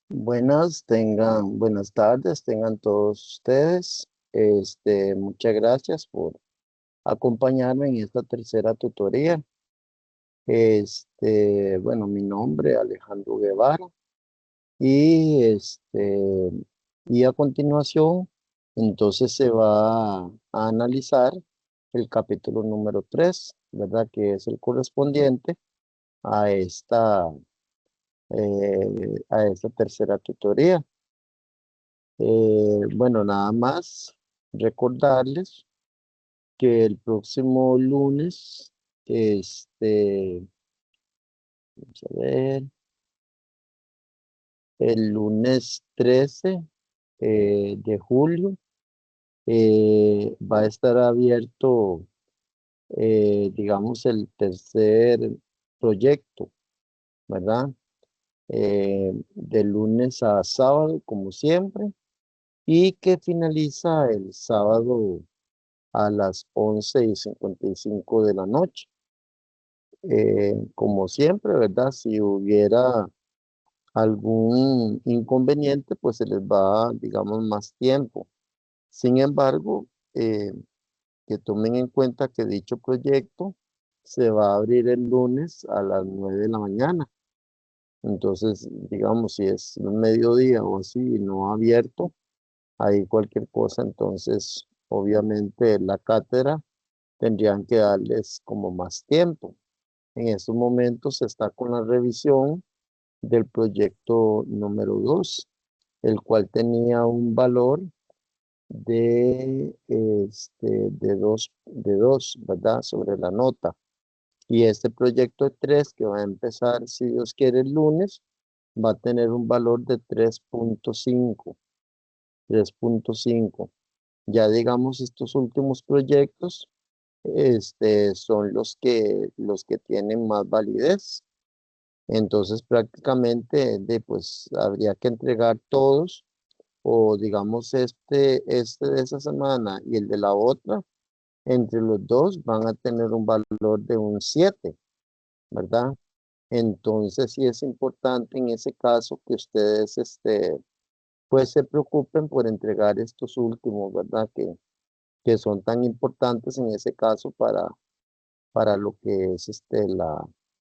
Buenas tardes, tengan todos ustedes. Muchas gracias por acompañarme en esta tercera tutoría. Mi nombre es Alejandro Guevara y y a continuación, entonces se va a analizar el capítulo número 3, ¿verdad? Que es el correspondiente a a esta tercera tutoría. Nada más recordarles que el próximo lunes, este, vamos a ver, el lunes 13 de julio va a estar abierto, digamos, el tercer proyecto, ¿verdad? De lunes a sábado, como siempre, y que finaliza el sábado a las 11:55 de la noche. Como siempre, ¿verdad? Si hubiera algún inconveniente, pues se les va, digamos, más tiempo. Sin embargo, que tomen en cuenta que dicho proyecto se va a abrir el lunes a las 9 de la mañana. Entonces, digamos, si es un mediodía o así y no abierto, ahí cualquier cosa, entonces, obviamente la cátedra tendrían que darles como más tiempo. En estos momentos se está con la revisión del proyecto número 2, el cual tenía un valor de 2, ¿verdad? Sobre la nota. Y este proyecto 3, que va a empezar, si Dios quiere, el lunes, va a tener un valor de 3.5. 3.5. Ya digamos, estos últimos proyectos, son los que tienen más validez. Entonces, prácticamente, pues, habría que entregar todos, o digamos, este de esa semana y el de la otra, entre los dos van a tener un valor de un 7, ¿verdad? Entonces, sí es importante en ese caso que ustedes, pues, se preocupen por entregar estos últimos, ¿verdad? Que son tan importantes en ese caso para lo que es,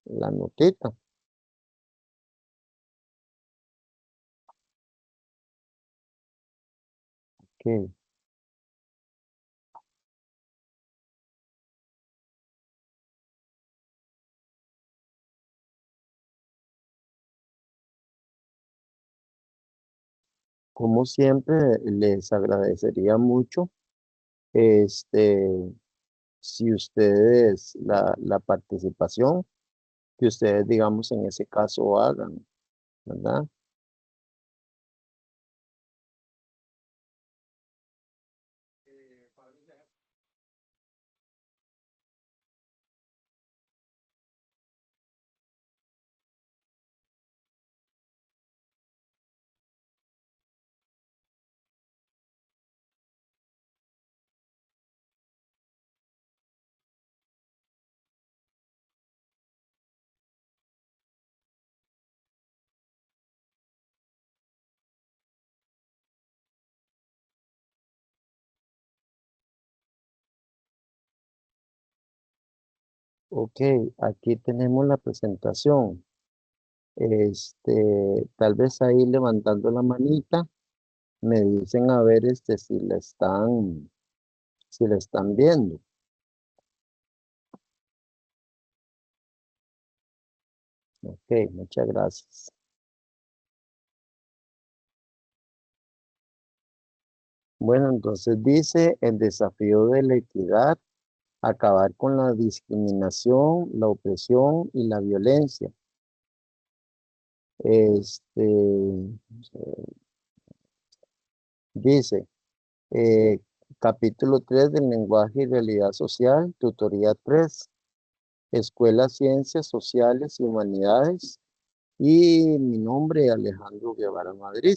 la notita. Ok. Como siempre, les agradecería mucho, este, si ustedes, la participación que ustedes, digamos, en ese caso hagan, ¿verdad? Ok, aquí tenemos la presentación. Tal vez ahí levantando la manita, me dicen a ver, si la están viendo. Ok, muchas gracias. Bueno, entonces dice el desafío de la equidad, acabar con la discriminación, la opresión y la violencia. Dice, eh, capítulo 3 del lenguaje y realidad social, tutoría 3, Escuela Ciencias Sociales y Humanidades, y mi nombre es Alejandro Guevara Madrid.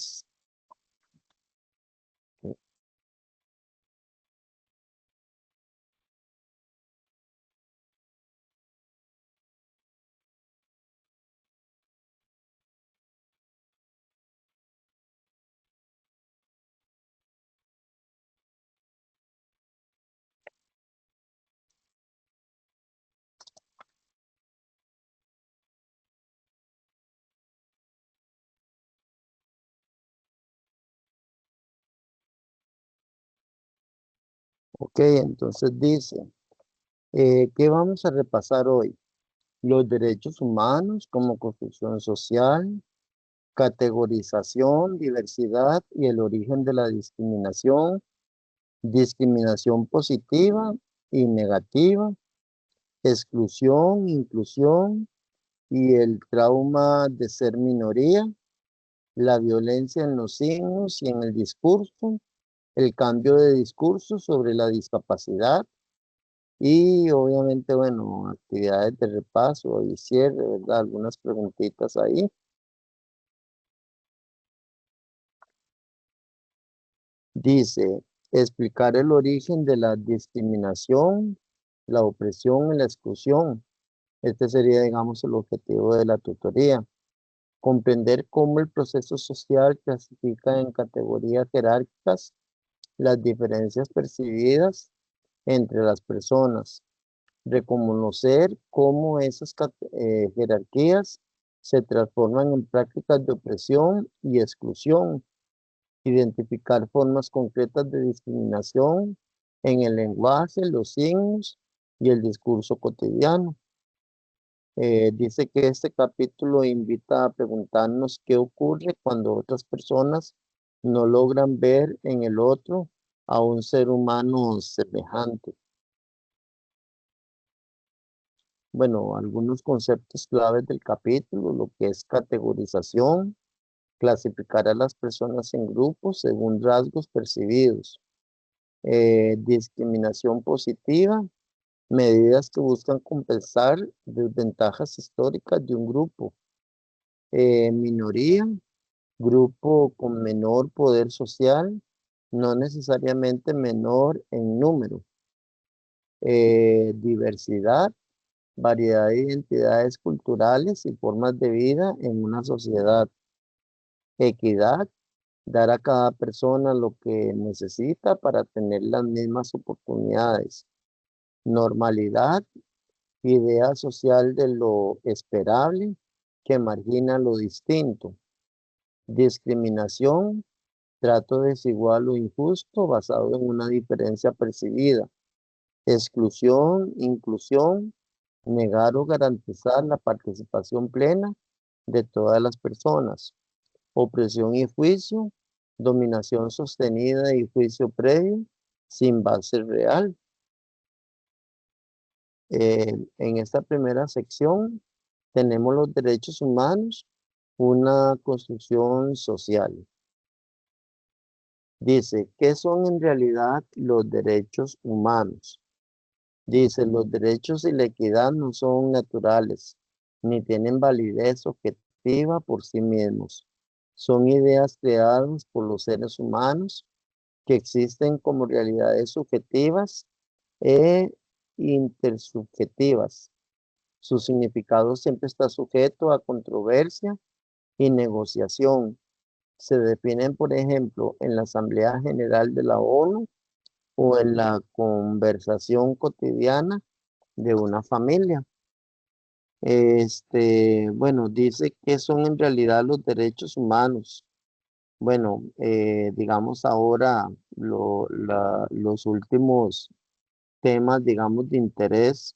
Ok, entonces dice, ¿qué vamos a repasar hoy? Los derechos humanos como construcción social, categorización, diversidad y el origen de la discriminación, discriminación positiva y negativa, exclusión, inclusión y el trauma de ser minoría, la violencia en los signos y en el discurso, el cambio de discurso sobre la discapacidad y obviamente, bueno, actividades de repaso y cierre, ¿verdad? Algunas preguntitas ahí. Dice, explicar el origen de la discriminación, la opresión y la exclusión. Este sería, digamos, el objetivo de la tutoría. Comprender cómo el proceso social clasifica en categorías jerárquicas las diferencias percibidas entre las personas. Reconocer cómo esas jerarquías se transforman en prácticas de opresión y exclusión. Identificar formas concretas de discriminación en el lenguaje, los signos y el discurso cotidiano. Dice que este capítulo invita a preguntarnos qué ocurre cuando otras personas no logran ver en el otro a un ser humano semejante. Bueno, algunos conceptos claves del capítulo, lo que es categorización, clasificar a las personas en grupos según rasgos percibidos. Discriminación positiva, medidas que buscan compensar desventajas históricas de un grupo. Minoría, grupo con menor poder social, no necesariamente menor en número. Diversidad, variedad de identidades culturales y formas de vida en una sociedad. Equidad, dar a cada persona lo que necesita para tener las mismas oportunidades. Normalidad, idea social de lo esperable que margina lo distinto. Discriminación, trato desigual o injusto basado en una diferencia percibida. Exclusión, inclusión, negar o garantizar la participación plena de todas las personas. Opresión y juicio, dominación sostenida y juicio previo sin base real. En esta primera sección tenemos los derechos humanos, una construcción social. Dice, ¿qué son en realidad los derechos humanos? Dice, los derechos y la equidad no son naturales, ni tienen validez objetiva por sí mismos. Son ideas creadas por los seres humanos que existen como realidades subjetivas e intersubjetivas. Su significado siempre está sujeto a controversia y negociación. Se definen, por ejemplo, en la Asamblea General de la ONU o en la conversación cotidiana de una familia. Bueno, dice que son en realidad los derechos humanos. Bueno, digamos ahora los últimos temas, digamos, de interés,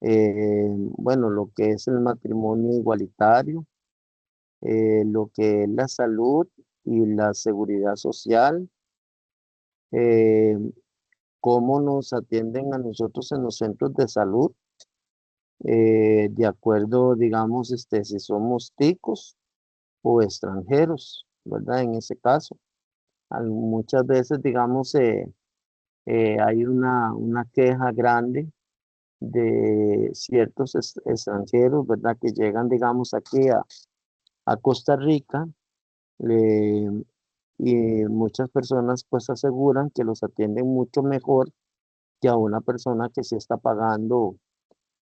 bueno, lo que es el matrimonio igualitario, lo que es la salud y la seguridad social, eh, cómo nos atienden a nosotros en los centros de salud, de acuerdo, digamos, si somos ticos o extranjeros, ¿verdad? En ese caso, muchas veces, digamos, hay una queja grande de ciertos extranjeros, ¿verdad? Que llegan, digamos, aquí a Costa Rica eh, y muchas personas pues aseguran que los atienden mucho mejor que a una persona que sí está pagando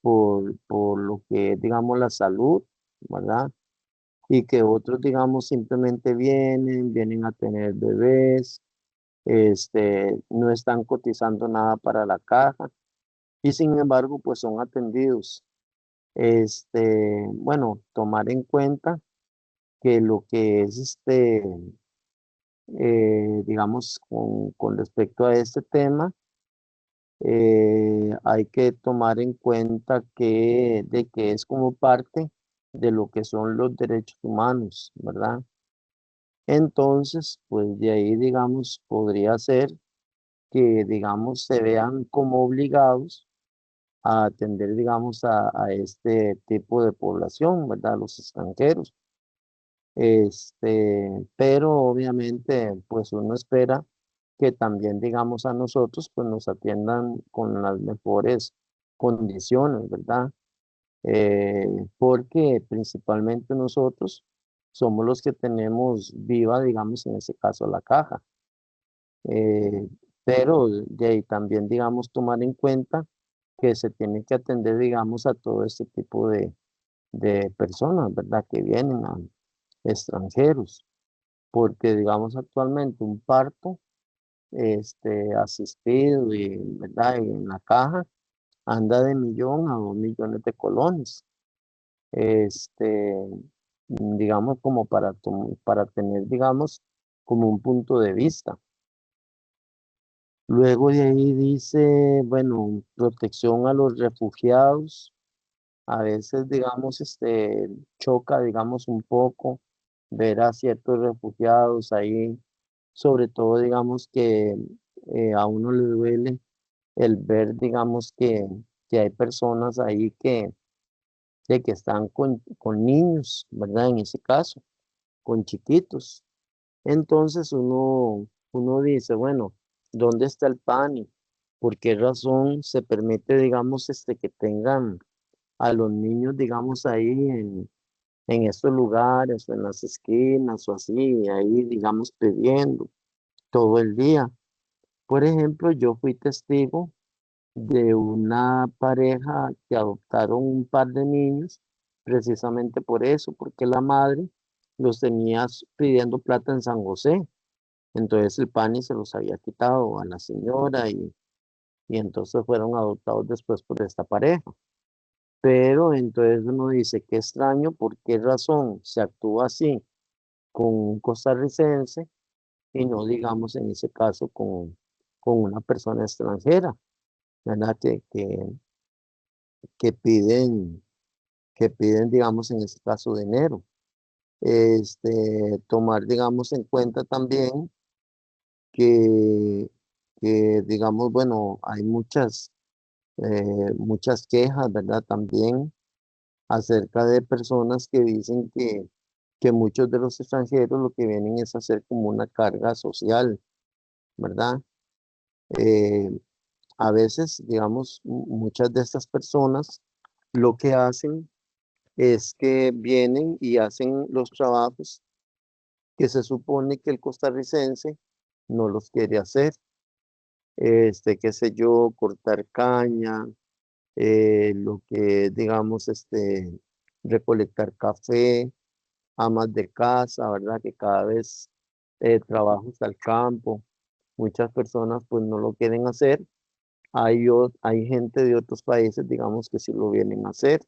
por lo que es, digamos, la salud, ¿verdad? Y que otros, digamos, simplemente vienen a tener bebés, no están cotizando nada para la caja y sin embargo, pues son atendidos. Bueno, tomar en cuenta que lo que es, digamos, con respecto a este tema, hay que tomar en cuenta de que es como parte de lo que son los derechos humanos, ¿verdad? Entonces, pues de ahí, digamos, podría ser que, digamos, se vean como obligados a atender, digamos, a este tipo de población, ¿verdad? Los extranjeros. Pero obviamente, pues uno espera que también, digamos, a nosotros, pues nos atiendan con las mejores condiciones, ¿verdad? Porque principalmente nosotros somos los que tenemos viva, digamos, en ese caso, la caja. Eh, pero de ahí también, digamos, tomar en cuenta que se tiene que atender, digamos, a todo este tipo de personas, ¿verdad? Que vienen a extranjeros, porque, digamos, actualmente un parto, asistido y, ¿verdad? Y en la caja anda de 1 a 2 millones de colones, este, digamos, como para tener, digamos, como un punto de vista. Luego de ahí dice, bueno, protección a los refugiados. A veces, digamos, choca, digamos, un poco ver a ciertos refugiados ahí, sobre todo, digamos, que a uno le duele el ver, digamos, que hay personas ahí que están con niños, ¿verdad? En ese caso, con chiquitos. Entonces uno dice, bueno, ¿dónde está el PANI? ¿Por qué razón se permite, digamos, que tengan a los niños, digamos, ahí en estos lugares o en las esquinas o así, ahí, digamos, pidiendo todo el día? Por ejemplo, yo fui testigo de una pareja que adoptaron un par de niños, precisamente por eso, porque la madre los tenía pidiendo plata en San José. Entonces el PANI se los había quitado a la señora y entonces fueron adoptados después por esta pareja. Pero entonces uno dice, qué extraño, ¿por qué razón se actúa así con un costarricense y no, digamos, en ese caso con una persona extranjera, ¿verdad? Que piden, que piden, digamos, en este caso dinero. Tomar, digamos, en cuenta también que, digamos, bueno, hay muchas quejas, ¿verdad? También acerca de personas que dicen que muchos de los extranjeros lo que vienen es a hacer como una carga social, ¿verdad? Eh, a veces, digamos, muchas de estas personas lo que hacen es que vienen y hacen los trabajos que se supone que el costarricense no los quiere hacer. Qué sé yo, cortar caña, lo que digamos, recolectar café, amas de casa, ¿verdad? Que cada vez trabajos al campo, muchas personas pues no lo quieren hacer. Hay gente de otros países, digamos, que sí lo vienen a hacer.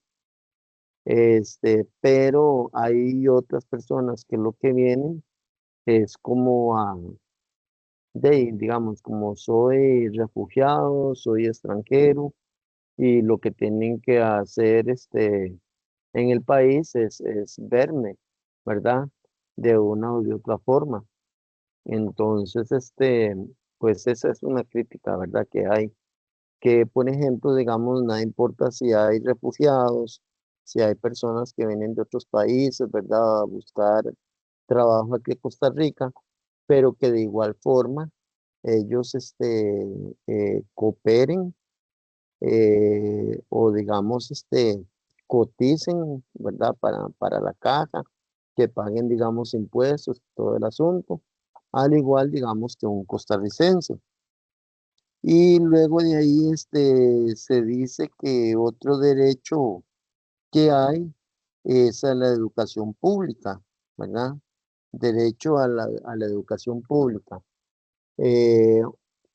Pero hay otras personas que lo que vienen es como digamos, como soy refugiado, soy extranjero y lo que tienen que hacer en el país es verme, ¿verdad? De una o de otra forma. Entonces, pues esa es una crítica, ¿verdad? Que hay. Que, por ejemplo, digamos, nada importa si hay refugiados, si hay personas que vienen de otros países, ¿verdad? A buscar trabajo aquí en Costa Rica, pero que de igual forma ellos cooperen o digamos coticen, ¿verdad? Para la caja, que paguen, digamos, impuestos, todo el asunto, al igual, digamos, que un costarricense. Y luego de ahí se dice que otro derecho que hay es a la educación pública, ¿verdad? Derecho a la educación pública. eh,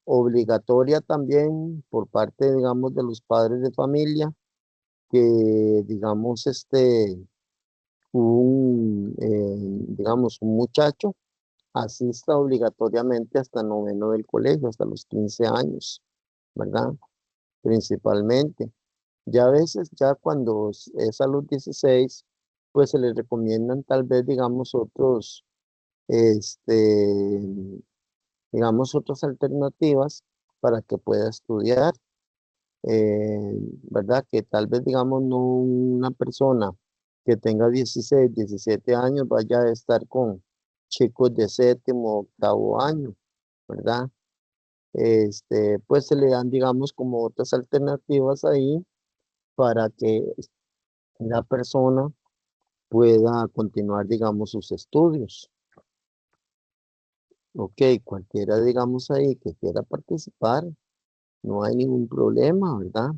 Obligatoria también por parte, digamos, de los padres de familia, que, digamos, digamos, un muchacho asista obligatoriamente hasta noveno del colegio, hasta los 15 años, ¿verdad? principalmente. Ya a veces, ya cuando es a los 16, pues se les recomiendan tal vez, digamos, este, otras alternativas para que pueda estudiar, ¿verdad? Que tal vez, digamos, no una persona que tenga 16, 17 años vaya a estar con chicos de séptimo, octavo año, ¿verdad? Pues se le dan, digamos, como otras alternativas ahí para que la persona pueda continuar, digamos, sus estudios. Ok, cualquiera, digamos, ahí que quiera participar, no hay ningún problema, ¿verdad?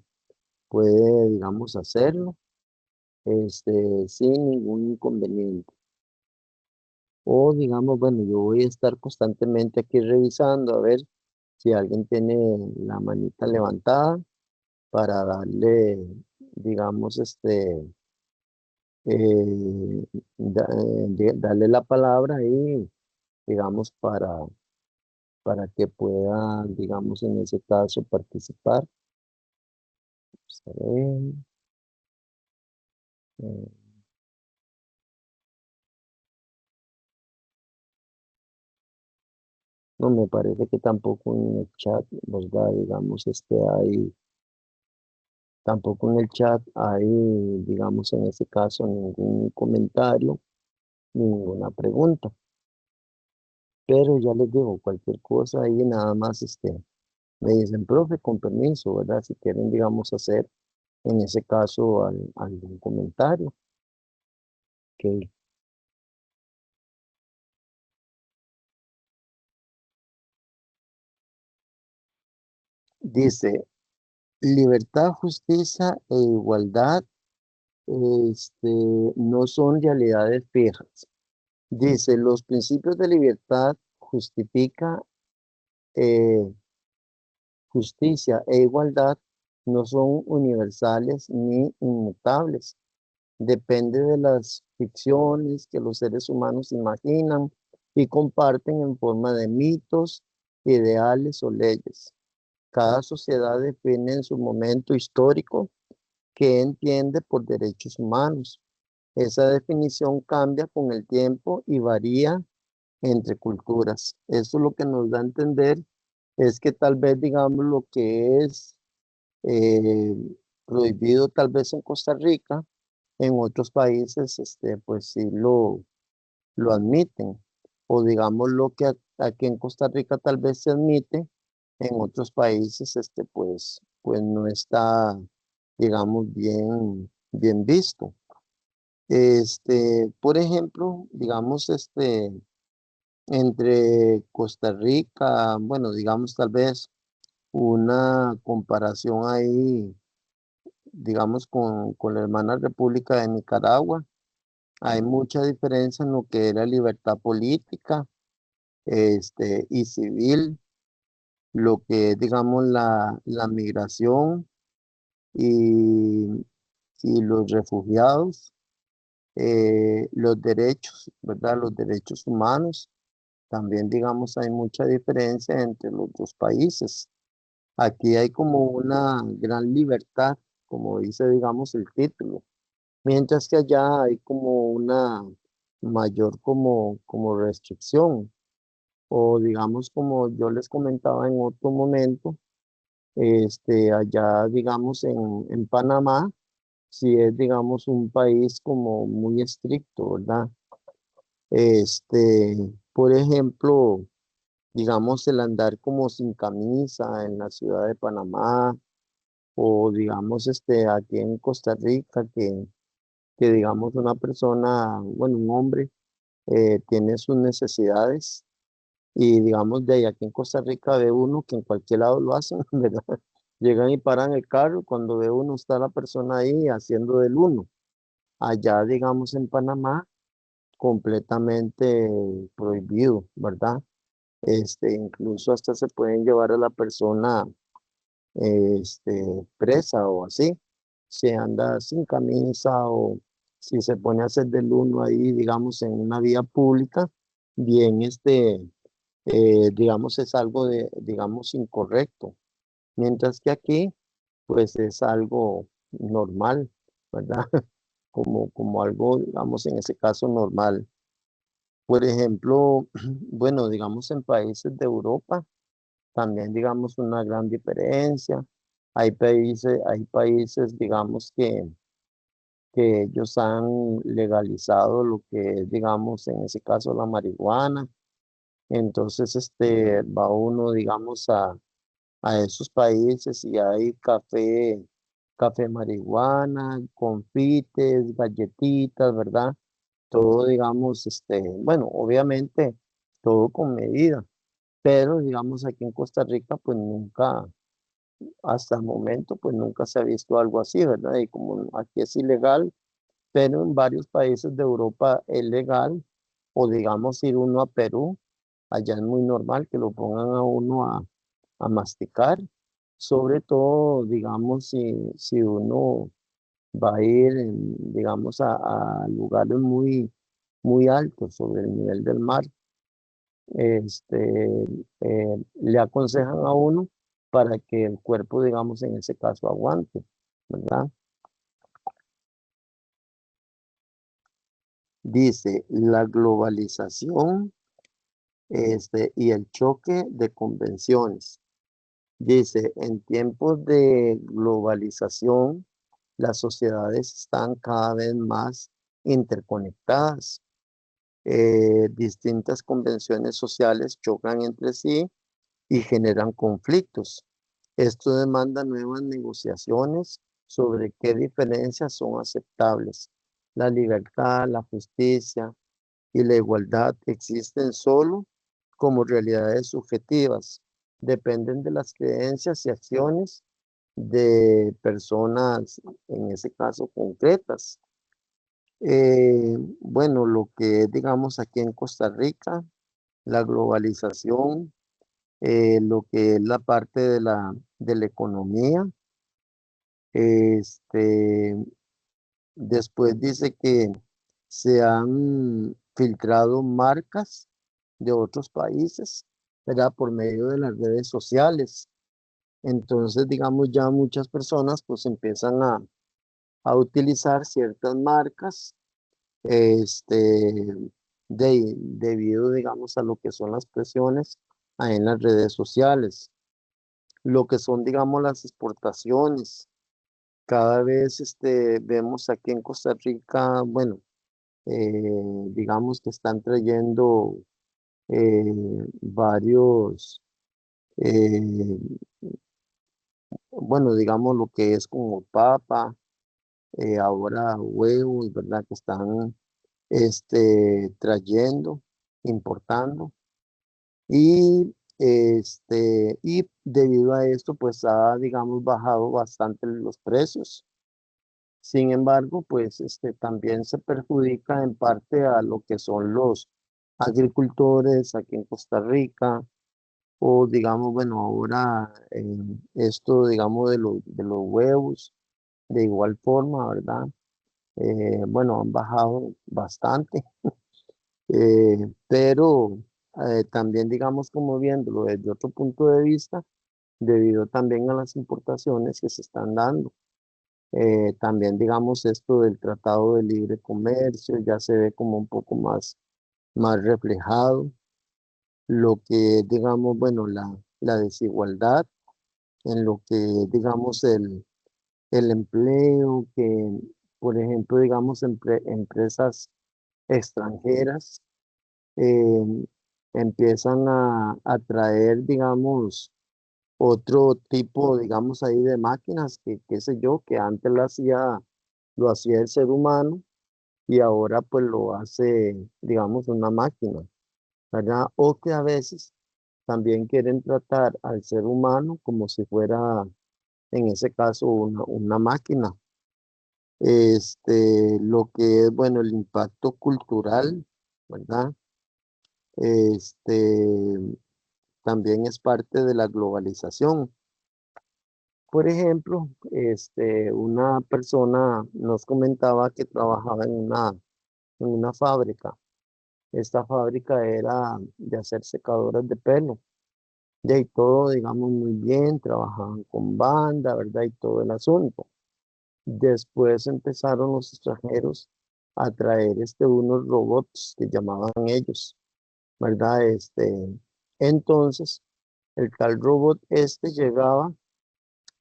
Puede, digamos, hacerlo, sin ningún inconveniente. O, digamos, bueno, yo voy a estar constantemente aquí revisando a ver si alguien tiene la manita levantada para darle, digamos, darle la palabra ahí, digamos, para que pueda, digamos, en ese caso participar. Vamos a ver, eh, no me parece que tampoco en el chat, ¿verdad? Digamos, tampoco en el chat hay, digamos, en ese caso ningún comentario, ninguna pregunta. Pero ya les digo, cualquier cosa ahí nada más, me dicen, profe, con permiso, ¿verdad? Si quieren, digamos, hacer en ese caso algún comentario que dice, libertad, justicia e igualdad, este, no son realidades fijas. Dice, los principios de libertad justifica, eh, justicia e igualdad no son universales ni inmutables. Depende de las ficciones que los seres humanos imaginan y comparten en forma de mitos, ideales o leyes. Cada sociedad define en su momento histórico qué entiende por derechos humanos. Esa definición cambia con el tiempo y varía entre culturas. Eso lo que nos da a entender es que tal vez, digamos, lo que es eh, prohibido tal vez en Costa Rica, en otros países, pues sí lo admiten. O digamos lo que aquí en Costa Rica tal vez se admite, en otros países, pues no está, digamos, bien visto. Por ejemplo, digamos, entre Costa Rica, bueno, digamos, tal vez una comparación ahí, digamos, con la hermana República de Nicaragua. Hay mucha diferencia en lo que es la libertad política, y civil, lo que es, digamos, la migración y, y los refugiados, los derechos, ¿verdad? Los derechos humanos. También, digamos, hay mucha diferencia entre los dos países. Aquí hay como una gran libertad, como dice, digamos, el título, mientras que allá hay como una mayor como restricción. O digamos, como yo les comentaba en otro momento, allá, digamos, en Panamá, sí es, digamos, un país como muy estricto, ¿verdad? Por ejemplo, digamos, el andar como sin camisa en la ciudad de Panamá, o digamos, aquí en Costa Rica, que digamos una persona, bueno, un hombre, tiene sus necesidades y digamos de ahí aquí en Costa Rica ve uno que en cualquier lado lo hacen, ¿verdad? Llegan y paran el carro, cuando ve uno está la persona ahí haciendo del uno. Allá, digamos, en Panamá, completamente prohibido, ¿verdad? Incluso hasta se pueden llevar a la persona, presa o así, si anda sin camisa o si se pone a hacer del uno ahí, digamos, en una vía pública, bien, digamos, es algo de, digamos, incorrecto. Mientras que aquí, pues es algo normal, ¿verdad? Como algo, digamos, en ese caso normal. Por ejemplo, bueno, digamos en países de Europa, también digamos una gran diferencia. Hay países, digamos, que ellos han legalizado lo que es, digamos, en ese caso la marihuana. Entonces, va uno, digamos, a esos países y hay café marihuana, confites, galletitas, ¿verdad? Todo, digamos, bueno, obviamente todo con medida, pero digamos aquí en Costa Rica, pues nunca, hasta el momento, pues nunca se ha visto algo así, ¿verdad? Y como aquí es ilegal, pero en varios países de Europa es legal, o digamos ir uno a Perú, allá es muy normal que lo pongan a uno a masticar, sobre todo, digamos, si uno va a ir, digamos, a lugares muy altos sobre el nivel del mar, le aconsejan a uno para que el cuerpo, digamos, en ese caso aguante, ¿verdad? Dice, la globalización, y el choque de convenciones. Dice, en tiempos de globalización, las sociedades están cada vez más interconectadas. Distintas convenciones sociales chocan entre sí y generan conflictos. Esto demanda nuevas negociaciones sobre qué diferencias son aceptables. La libertad, la justicia y la igualdad existen solo como realidades subjetivas. Dependen de las creencias y acciones de personas, en ese caso concretas. Bueno, lo que es, digamos, aquí en Costa Rica, la globalización, lo que es la parte de la economía, este, después dice que se han filtrado marcas de otros países, ¿verdad? Por medio de las redes sociales. Entonces, digamos, ya muchas personas pues empiezan a utilizar ciertas marcas, este, debido, digamos, a lo que son las presiones ahí en las redes sociales. Lo que son, digamos, las exportaciones. Cada vez vemos aquí en Costa Rica, bueno, digamos que están trayendo eh, varios, eh, bueno, digamos lo que es como papa, ahora huevos, ¿verdad? Que están trayendo, importando. Y debido a esto, pues ha, digamos, bajado bastante los precios. Sin embargo, pues también se perjudica en parte a lo que son los agricultores aquí en Costa Rica, o digamos, bueno, ahora esto, digamos, de los huevos, de igual forma, ¿verdad? Bueno, han bajado bastante, pero también, digamos, como viéndolo desde otro punto de vista, debido también a las importaciones que se están dando. También, digamos, esto del Tratado de Libre Comercio ya se ve como un poco más reflejado. Lo que, digamos, bueno, la desigualdad en lo que, digamos, el empleo, que, por ejemplo, digamos, empresas extranjeras eh, empiezan a traer, digamos, otro tipo, digamos, ahí de máquinas, que qué sé yo, que antes lo hacía el ser humano y ahora pues lo hace, digamos, una máquina, ¿verdad? O que a veces también quieren tratar al ser humano como si fuera, en ese caso, una máquina. Lo que es, bueno, el impacto cultural, ¿verdad? Este, también es parte de la globalización. Por ejemplo, una persona nos comentaba que trabajaba en una fábrica. Esta fábrica era de hacer secadoras de pelo. De ahí todo, digamos, muy bien, trabajaban con banda, ¿verdad? Y todo el asunto. Después empezaron los extranjeros a traer unos robots que llamaban ellos, ¿verdad? Entonces, el tal robot llegaba,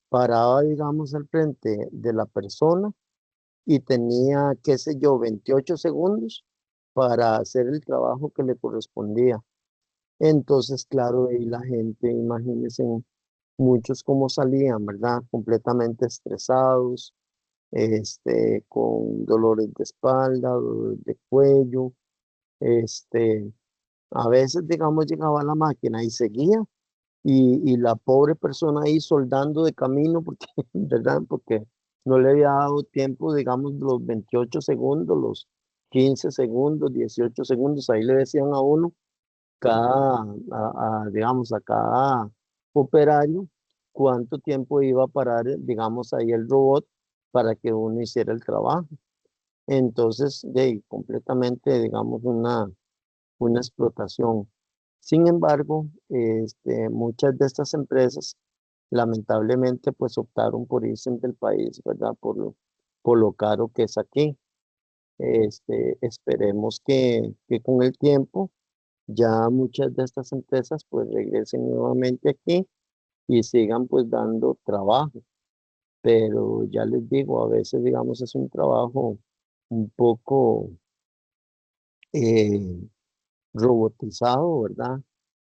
paraba, digamos, al frente de la persona y tenía, qué sé yo, 28 segundos para hacer el trabajo que le correspondía. Entonces, claro, ahí la gente, imagínense, muchos como salían, ¿verdad? Completamente estresados, con dolores de espalda, dolores de cuello, este, a veces, digamos, llegaba la máquina y seguía, y la pobre persona ahí soldando de camino, porque, ¿verdad? Porque no le había dado tiempo, digamos, los 28 segundos, los 15 segundos, 18 segundos, ahí le decían a uno, digamos, a cada operario, cuánto tiempo iba a parar, digamos, ahí el robot para que uno hiciera el trabajo. Entonces, de ahí, completamente, digamos, una explotación. Sin embargo, muchas de estas empresas lamentablemente pues optaron por irse del país, ¿verdad? Por lo caro que es aquí. Esperemos que con el tiempo ya muchas de estas empresas pues regresen nuevamente aquí y sigan pues dando trabajo. Pero ya les digo, a veces digamos es un trabajo un poco eh, robotizado, ¿verdad?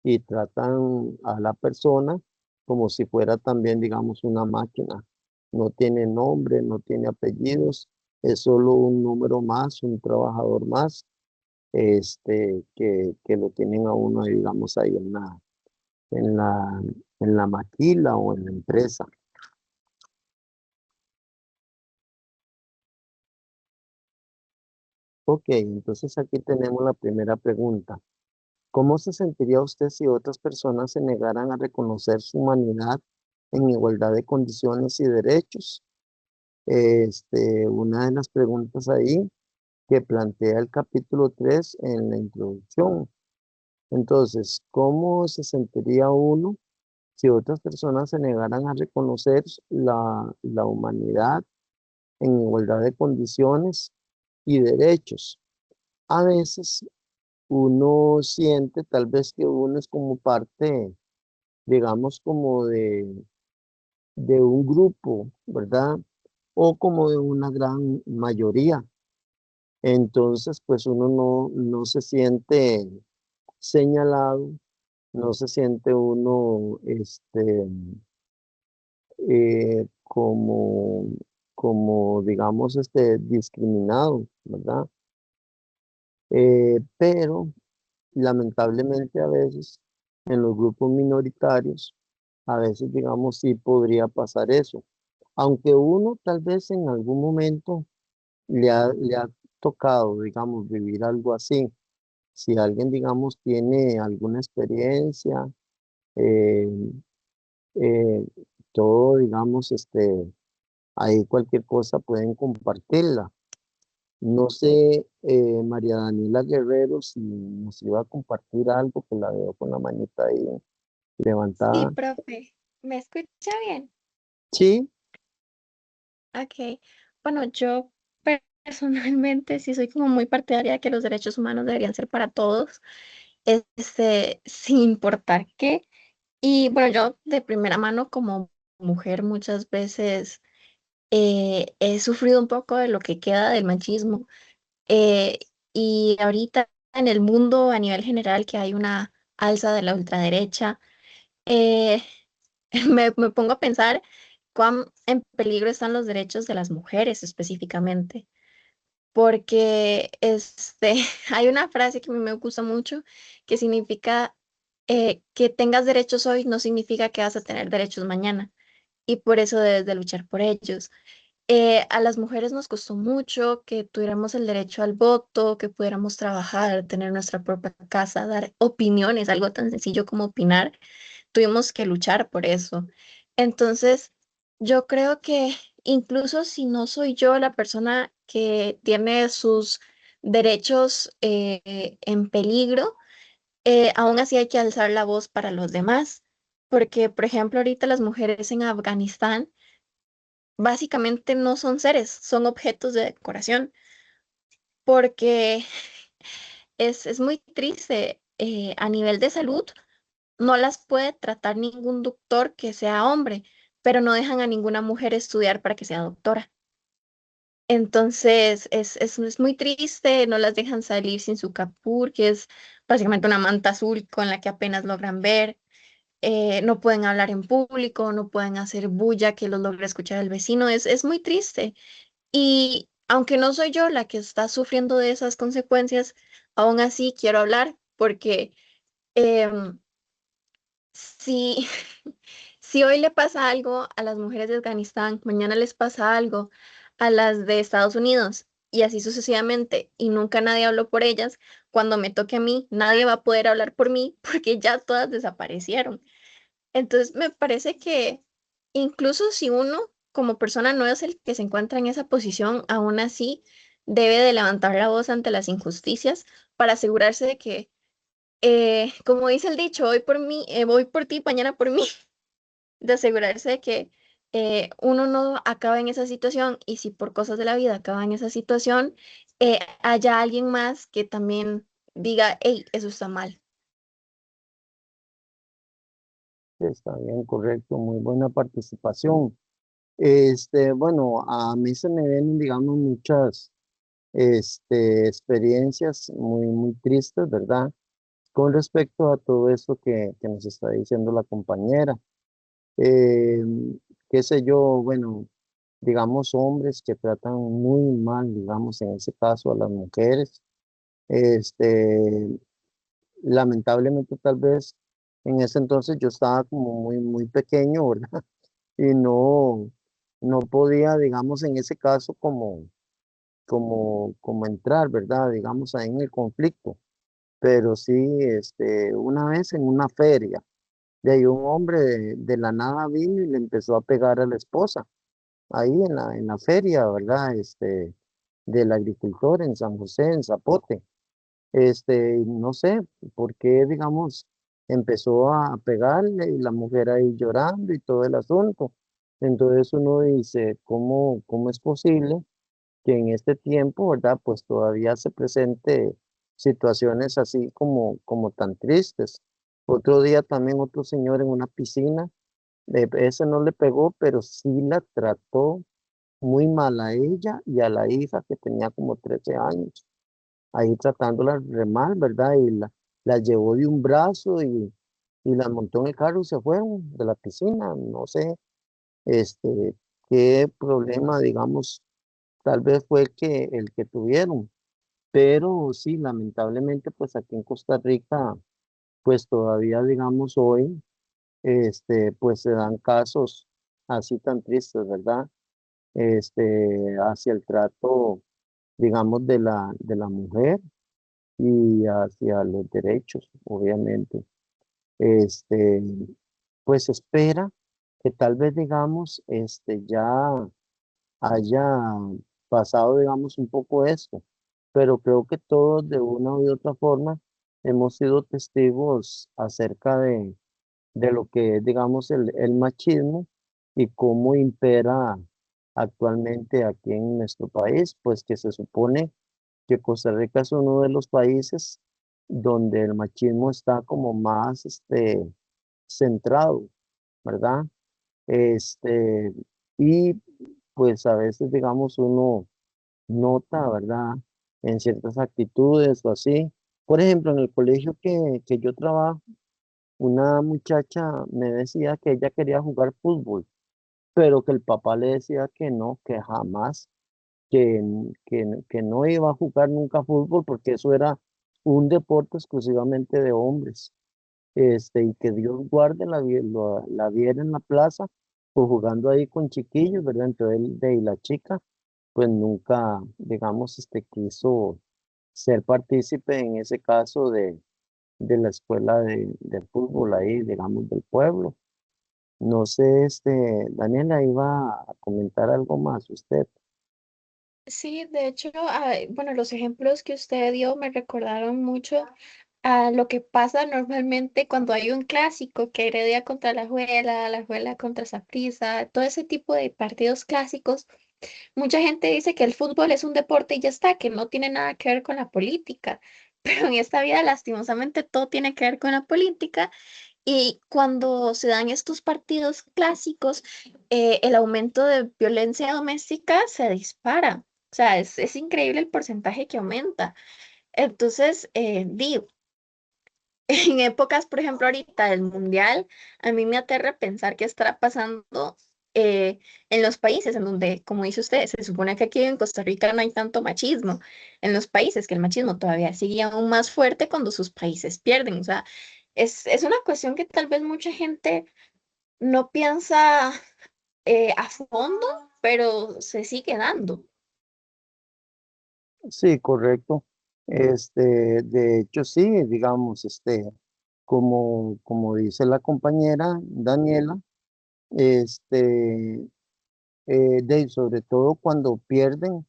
Y tratan a la persona como si fuera también, digamos, una máquina. No tiene nombre, no tiene apellidos, es solo un número más, un trabajador más, que lo tienen a uno, digamos, ahí en la, en la maquila o en la empresa. Ok, entonces aquí tenemos la primera pregunta. ¿Cómo se sentiría usted si otras personas se negaran a reconocer su humanidad en igualdad de condiciones y derechos? Una de las preguntas ahí que plantea el capítulo 3 en la introducción. Entonces, ¿cómo se sentiría uno si otras personas se negaran a reconocer la humanidad en igualdad de condiciones y derechos? A veces uno siente tal vez que uno es como parte, digamos, como de un grupo, ¿verdad? O como de una gran mayoría. Entonces, pues uno no se siente señalado, no se siente uno, como, digamos, discriminado, ¿verdad? Pero lamentablemente a veces en los grupos minoritarios, a veces, digamos, sí podría pasar eso. Aunque uno tal vez en algún momento le ha tocado, digamos, vivir algo así. Si alguien, digamos, tiene alguna experiencia, eh, eh, todo, digamos, ahí cualquier cosa pueden compartirla. No sé, María Daniela Guerrero, si nos iba a compartir algo, que la veo con la manita ahí Sí, levantada. profe, ¿me escucha bien? Sí, Ok. Bueno, yo personalmente sí soy como muy partidaria de que los derechos humanos deberían ser para todos, sin importar qué. Y bueno, yo de primera mano como mujer muchas veces he sufrido un poco de lo que queda del machismo. eh, y ahorita en el mundo a nivel general que hay una alza de la ultraderecha, eh, me pongo a pensar cuán en peligro están los derechos de las mujeres específicamente, porque hay una frase que a mí me gusta mucho que significa que tengas derechos hoy no significa que vas a tener derechos mañana, y por eso debes de luchar por ellos. A las mujeres nos costó mucho que tuviéramos el derecho al voto, que pudiéramos trabajar, tener nuestra propia casa, dar opiniones, algo tan sencillo como opinar. Tuvimos que luchar por eso. Entonces, yo creo que incluso si no soy yo la persona que tiene sus derechos en peligro, aún así hay que alzar la voz para los demás. porque, por ejemplo, ahorita las mujeres en Afganistán básicamente no son seres, son objetos de decoración, porque es muy triste. A nivel de salud, no las puede tratar ningún doctor que sea hombre, pero no dejan a ninguna mujer estudiar para que sea doctora. Entonces, es muy triste, no las dejan salir sin su capur, que es básicamente una manta azul con la que apenas logran ver. No pueden hablar en público, no pueden hacer bulla que los logre escuchar el vecino. Es muy triste. Y aunque no soy yo la que está sufriendo de esas consecuencias, aún así quiero hablar porque em, si, si hoy le pasa algo a las mujeres de Afganistán, mañana les pasa algo a las de Estados Unidos y así sucesivamente, y nunca nadie habló por ellas, cuando me toque a mí, nadie va a poder hablar por mí porque ya todas desaparecieron. Entonces, me parece que incluso si uno como persona no es el que se encuentra en esa posición, aún así debe de levantar la voz ante las injusticias para asegurarse de que, como dice el dicho, hoy por mí, voy por ti, mañana por mí, de asegurarse de que uno no acaba en esa situación y si por cosas de la vida acaba en esa situación, haya alguien más que también diga, hey, eso está mal. Está bien, correcto, muy buena participación. Bueno, a mí se me ven, digamos, muchas, experiencias muy tristes, ¿verdad? Con respecto a todo esto que nos está diciendo la compañera. Eh, Qué sé yo, bueno, digamos, hombres que tratan muy mal, digamos, en ese caso a las mujeres. Este, Lamentablemente, tal vez en ese entonces yo estaba como muy pequeño, ¿verdad? Y no podía, digamos, en ese caso como entrar, ¿verdad? Digamos, ahí en el conflicto. Pero sí, una vez en una feria, de ahí un hombre de la nada vino y le empezó a pegar a la esposa, ahí en la feria, ¿verdad? Del agricultor en San José, en Zapote. No sé por qué, digamos, empezó a pegarle y la mujer ahí llorando y todo el asunto. Entonces uno dice, ¿cómo es posible que en este tiempo, verdad, pues todavía se presente situaciones así como tan tristes? Otro día también otro señor en una piscina, ese no le pegó, pero sí la trató muy mal a ella y a la hija que tenía como 13 años ahí tratándola re mal, ¿verdad? Y la llevó de un brazo y la montó en el carro y se fueron de la piscina. No sé, este, qué problema, digamos, tal vez fue el que tuvieron. Pero sí, lamentablemente, pues aquí en Costa Rica, pues todavía, digamos, hoy, pues se dan casos así tan tristes, ¿verdad? Hacia el trato, digamos, de la mujer y hacia los derechos, obviamente. Este, pues espera que tal vez, digamos, ya haya pasado, digamos, un poco esto, pero creo que todos de una u otra forma hemos sido testigos acerca de lo que es, digamos, el machismo y cómo impera actualmente aquí en nuestro país, pues que se supone que Costa Rica es uno de los países donde el machismo está como más centrado, ¿verdad? Este, y pues a veces, digamos, uno nota, ¿verdad? En ciertas actitudes o así. Por ejemplo, en el colegio que yo trabajo, una muchacha me decía que ella quería jugar fútbol, pero que el papá le decía que no, que jamás que no iba a jugar nunca fútbol porque eso era un deporte exclusivamente de hombres. Y que Dios guarde la viera en la plaza, pues jugando ahí con chiquillos, ¿verdad? Entonces él y la chica, pues nunca, digamos, quiso ser partícipe en ese caso de la escuela de fútbol ahí, digamos, del pueblo. No sé, Daniela iba a comentar algo más usted. Sí, de hecho, bueno, los ejemplos que usted dio me recordaron mucho a lo que pasa normalmente cuando hay un clásico que Heredia contra la Alajuela contra Saprissa, todo ese tipo de partidos clásicos. Mucha gente dice que el fútbol es un deporte y ya está, que no tiene nada que ver con la política, pero en esta vida lastimosamente todo tiene que ver con la política y cuando se dan estos partidos clásicos, el aumento de violencia doméstica se dispara. O sea, es increíble el porcentaje que aumenta. Entonces, digo, en épocas, por ejemplo, ahorita del mundial, a mí me aterra pensar qué estará pasando eh, en los países en donde, como dice usted, se supone que aquí en Costa Rica no hay tanto machismo, en los países que el machismo todavía sigue aún más fuerte cuando sus países pierden. O sea, es una cuestión que tal vez mucha gente no piensa a fondo, pero se sigue dando. Sí, correcto. De hecho, sí, digamos, como dice la compañera Daniela, este, sobre todo cuando pierden,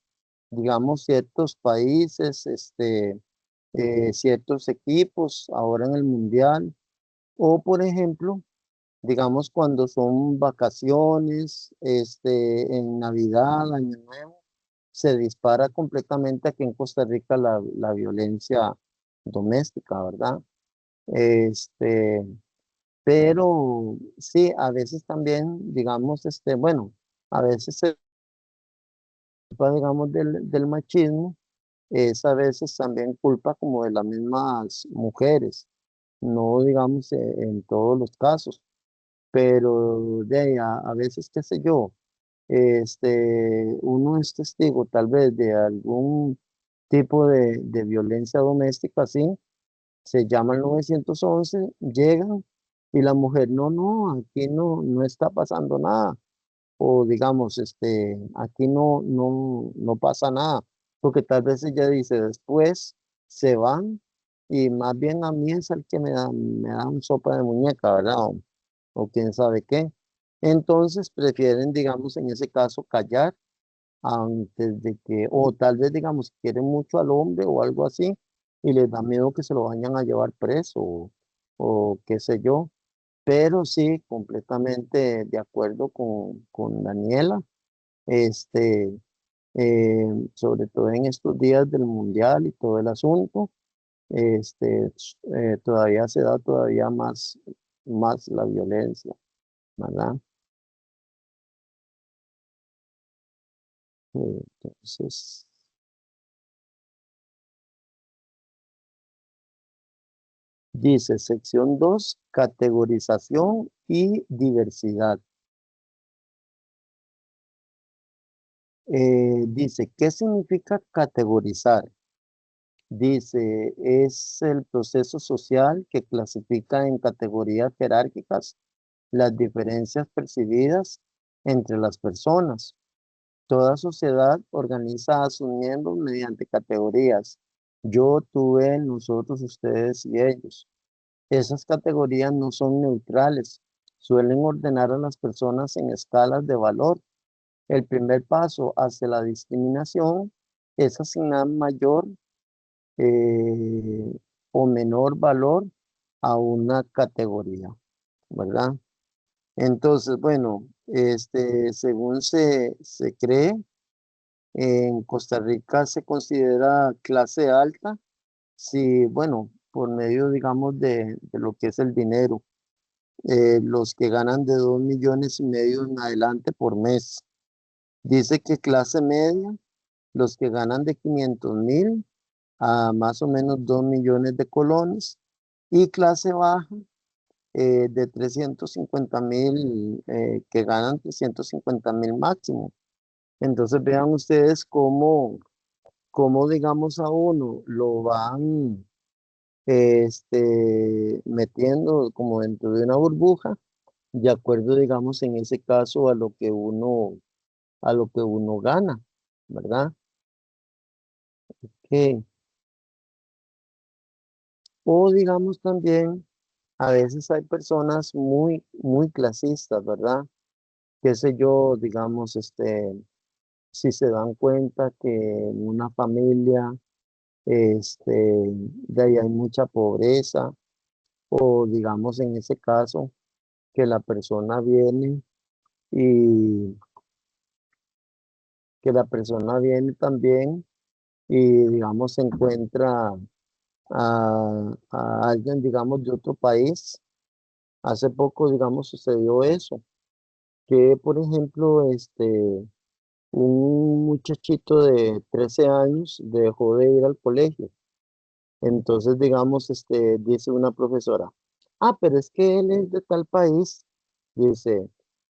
digamos, ciertos países, ciertos equipos, ahora en el Mundial, o por ejemplo, digamos, cuando son vacaciones, en Navidad, Año Nuevo, se dispara completamente aquí en Costa Rica la violencia doméstica, ¿verdad? Este, pero sí, a veces también, digamos, bueno, a veces se culpa, digamos, del machismo, es a veces también culpa como de las mismas mujeres, no digamos en todos los casos, pero de ahí a veces, qué sé yo, uno es testigo tal vez de algún tipo de violencia doméstica así, se llama al 911, llegan y la mujer, no, no, aquí no está pasando nada, o digamos, aquí no pasa nada, porque tal vez ella dice después se van y más bien a mí es el que me da un sopa de muñeca, ¿verdad? O quién sabe qué. Entonces prefieren, digamos, en ese caso callar antes de que, o tal vez, digamos, quieren mucho al hombre o algo así y les da miedo que se lo vayan a llevar preso o qué sé yo. Pero sí, completamente de acuerdo con Daniela, este, sobre todo en estos días del mundial y todo el asunto, todavía se da todavía más la violencia, ¿verdad? Entonces, dice sección 2 categorización y diversidad. Dice, ¿qué significa categorizar? Dice, es el proceso social que clasifica en categorías jerárquicas las diferencias percibidas entre las personas. Toda sociedad organiza a sus miembros mediante categorías. Yo, tú, él, nosotros, ustedes y ellos. Esas categorías no son neutrales, suelen ordenar a las personas en escalas de valor. El primer paso hacia la discriminación es asignar mayor eh, o menor valor a una categoría, ¿verdad? Entonces, bueno, según se cree, en Costa Rica se considera clase alta, si, bueno, por medio, digamos, de lo que es el dinero. Los que ganan de 2,5 millones en adelante por mes. Dice que clase media, los que ganan de 500,000 a más o menos 2 millones de colones, y clase baja de 350,000, que ganan 350,000 máximo. Entonces vean ustedes cómo digamos a uno lo van metiendo como dentro de una burbuja, de acuerdo, digamos, en ese caso a lo que uno gana, ¿verdad? Que, o digamos también, a veces hay personas muy, muy clasistas, ¿verdad? Qué sé yo, digamos, si se dan cuenta que en una familia de ahí hay mucha pobreza, o digamos en ese caso, que la persona viene y que la persona viene también y digamos se encuentra a alguien, digamos, de otro país. Hace poco, digamos, sucedió eso, que por ejemplo, un muchachito de 13 años dejó de ir al colegio. Entonces, digamos, dice una profesora, ah, pero es que él es de tal país, dice,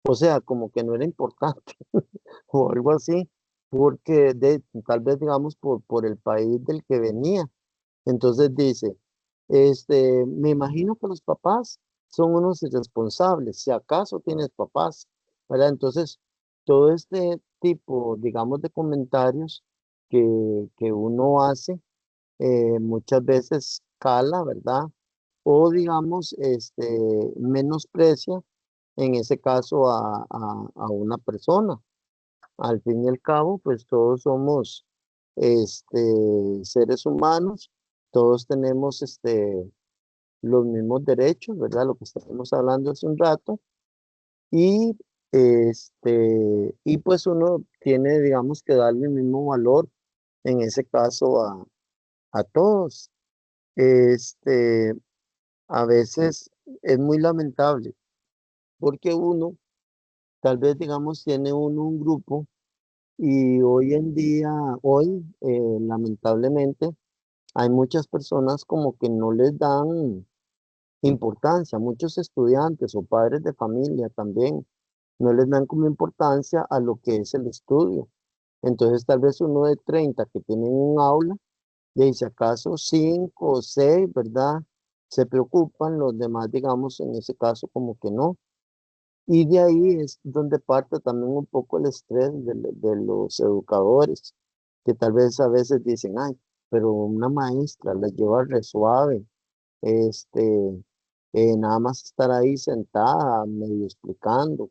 o sea, como que no era importante o algo así, porque tal vez, digamos, por el país del que venía. Entonces dice, me imagino que los papás son unos irresponsables, si acaso tienes papás, ¿verdad? Entonces, todo este tipo, digamos, de comentarios que uno hace, muchas veces cala, ¿verdad? O digamos, menosprecia, en ese caso, a una persona. Al fin y al cabo, pues todos somos seres humanos, todos tenemos los mismos derechos, ¿verdad? Lo que estábamos hablando hace un rato, y, y pues uno tiene, digamos, que darle el mismo valor, en ese caso, a todos. Este, a veces es muy lamentable, porque uno, tal vez, digamos, tiene uno un grupo. Y hoy en día, lamentablemente, hay muchas personas como que no les dan importancia, muchos estudiantes o padres de familia también, no les dan como importancia a lo que es el estudio. Entonces, tal vez uno de 30 que tiene un aula, y si acaso 5 o 6, ¿verdad? Se preocupan, los demás, digamos, en ese caso, como que no. Y de ahí es donde parte también un poco el estrés de los educadores, que tal vez a veces dicen, ay, pero una maestra la lleva re suave, este, nada más estar ahí sentada, medio explicando,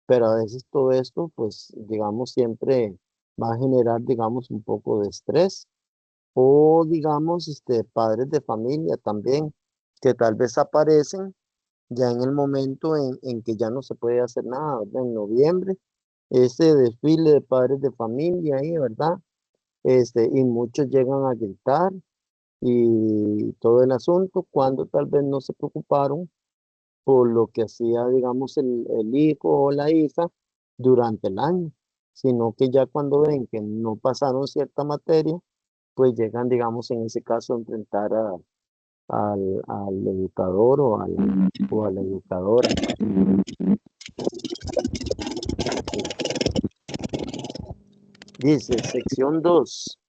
pero a veces todo esto, pues, digamos, siempre va a generar, digamos, un poco de estrés. O, digamos, padres de familia también, que tal vez aparecen ya en el momento en que ya no se puede hacer nada, ¿verdad? En noviembre, ese desfile de padres de familia ahí, ¿verdad? Y muchos llegan a gritar y todo el asunto, cuando tal vez no se preocuparon por lo que hacía, digamos, el hijo o la hija durante el año, sino que ya cuando ven que no pasaron cierta materia, pues llegan, digamos, en ese caso a enfrentar al educador o a la educadora. Dice, sección 2,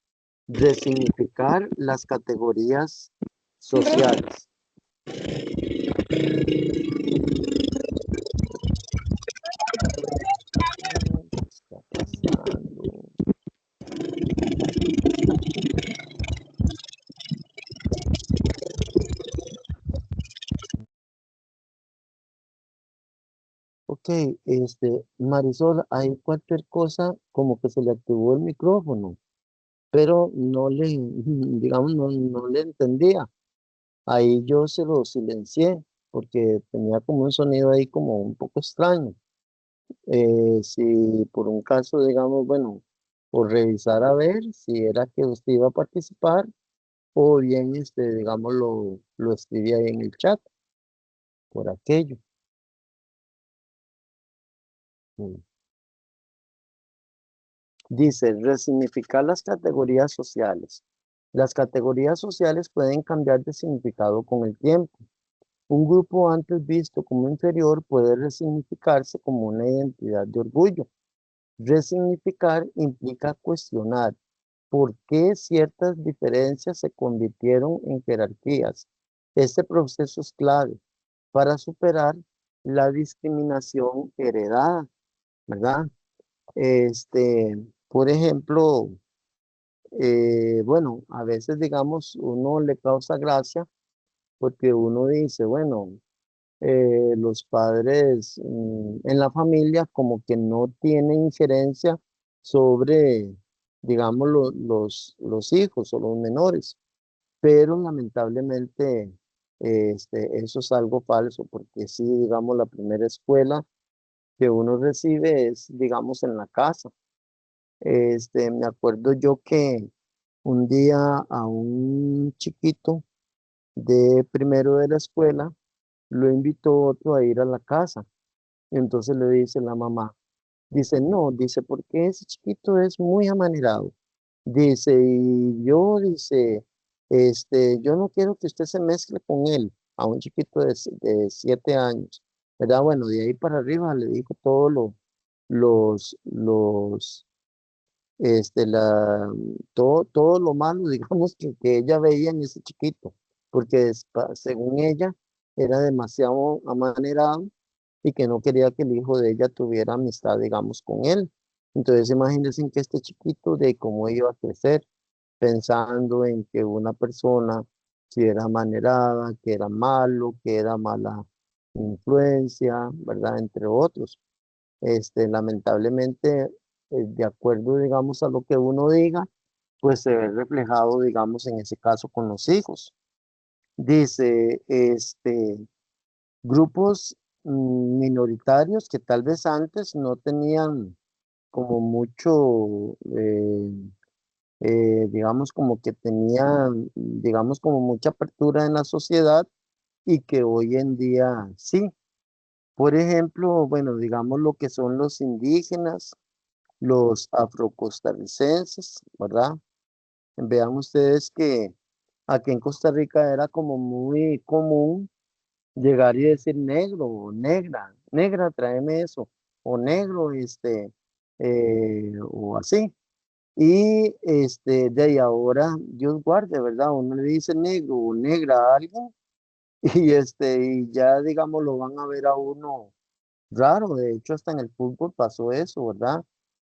resignificar las categorías sociales. ¿Qué está pasando? Ok, Marisol, hay cualquier cosa como que se le activó el micrófono, pero no le, digamos, no le entendía. Ahí yo se lo silencié porque tenía como un sonido ahí como un poco extraño. Si por un caso, digamos, bueno, por revisar a ver si era que usted iba a participar o bien, digamos, lo escribí ahí en el chat por aquello. Mm. Dice, resignificar las categorías sociales. Las categorías sociales pueden cambiar de significado con el tiempo. Un grupo antes visto como inferior puede resignificarse como una identidad de orgullo. Resignificar implica cuestionar por qué ciertas diferencias se convirtieron en jerarquías. Este proceso es clave para superar la discriminación heredada, ¿verdad? Por ejemplo, bueno, a veces, digamos, uno le causa gracia porque uno dice, bueno, los padres en la familia como que no tienen injerencia sobre, digamos, los hijos o los menores. Pero lamentablemente, eso es algo falso, porque sí, digamos, la primera escuela que uno recibe es, digamos, en la casa. Me acuerdo yo que un día a un chiquito de primero de la escuela lo invitó otro a ir a la casa. Y entonces le dice la mamá, dice, no, dice, porque ese chiquito es muy amanerado. Dice, y yo, dice, yo no quiero que usted se mezcle con él, a un chiquito de 7 años, ¿verdad? Bueno, de ahí para arriba le dijo todos los, todo lo malo, digamos, que ella veía en ese chiquito, porque según ella era demasiado amanerado y que no quería que el hijo de ella tuviera amistad, digamos, con él. Entonces, imagínense en que este chiquito de cómo iba a crecer, pensando en que una persona, si era amanerada, que era malo, que era mala influencia, ¿verdad? Entre otros. Lamentablemente, de acuerdo, digamos, a lo que uno diga, pues se ve reflejado, digamos, en ese caso con los hijos. Dice, grupos minoritarios que tal vez antes no tenían como mucho, digamos, como que tenían, digamos, como mucha apertura en la sociedad y que hoy en día sí. Por ejemplo, bueno, digamos lo que son los indígenas, los afrocostarricenses, ¿verdad? Vean ustedes que aquí en Costa Rica era como muy común llegar y decir negro o negra, negra, tráeme eso, o negro, o así. Y de ahí ahora, Dios guarde, ¿verdad? Uno le dice negro o negra a alguien y y ya digamos lo van a ver a uno raro. De hecho, hasta en el fútbol pasó eso, ¿verdad?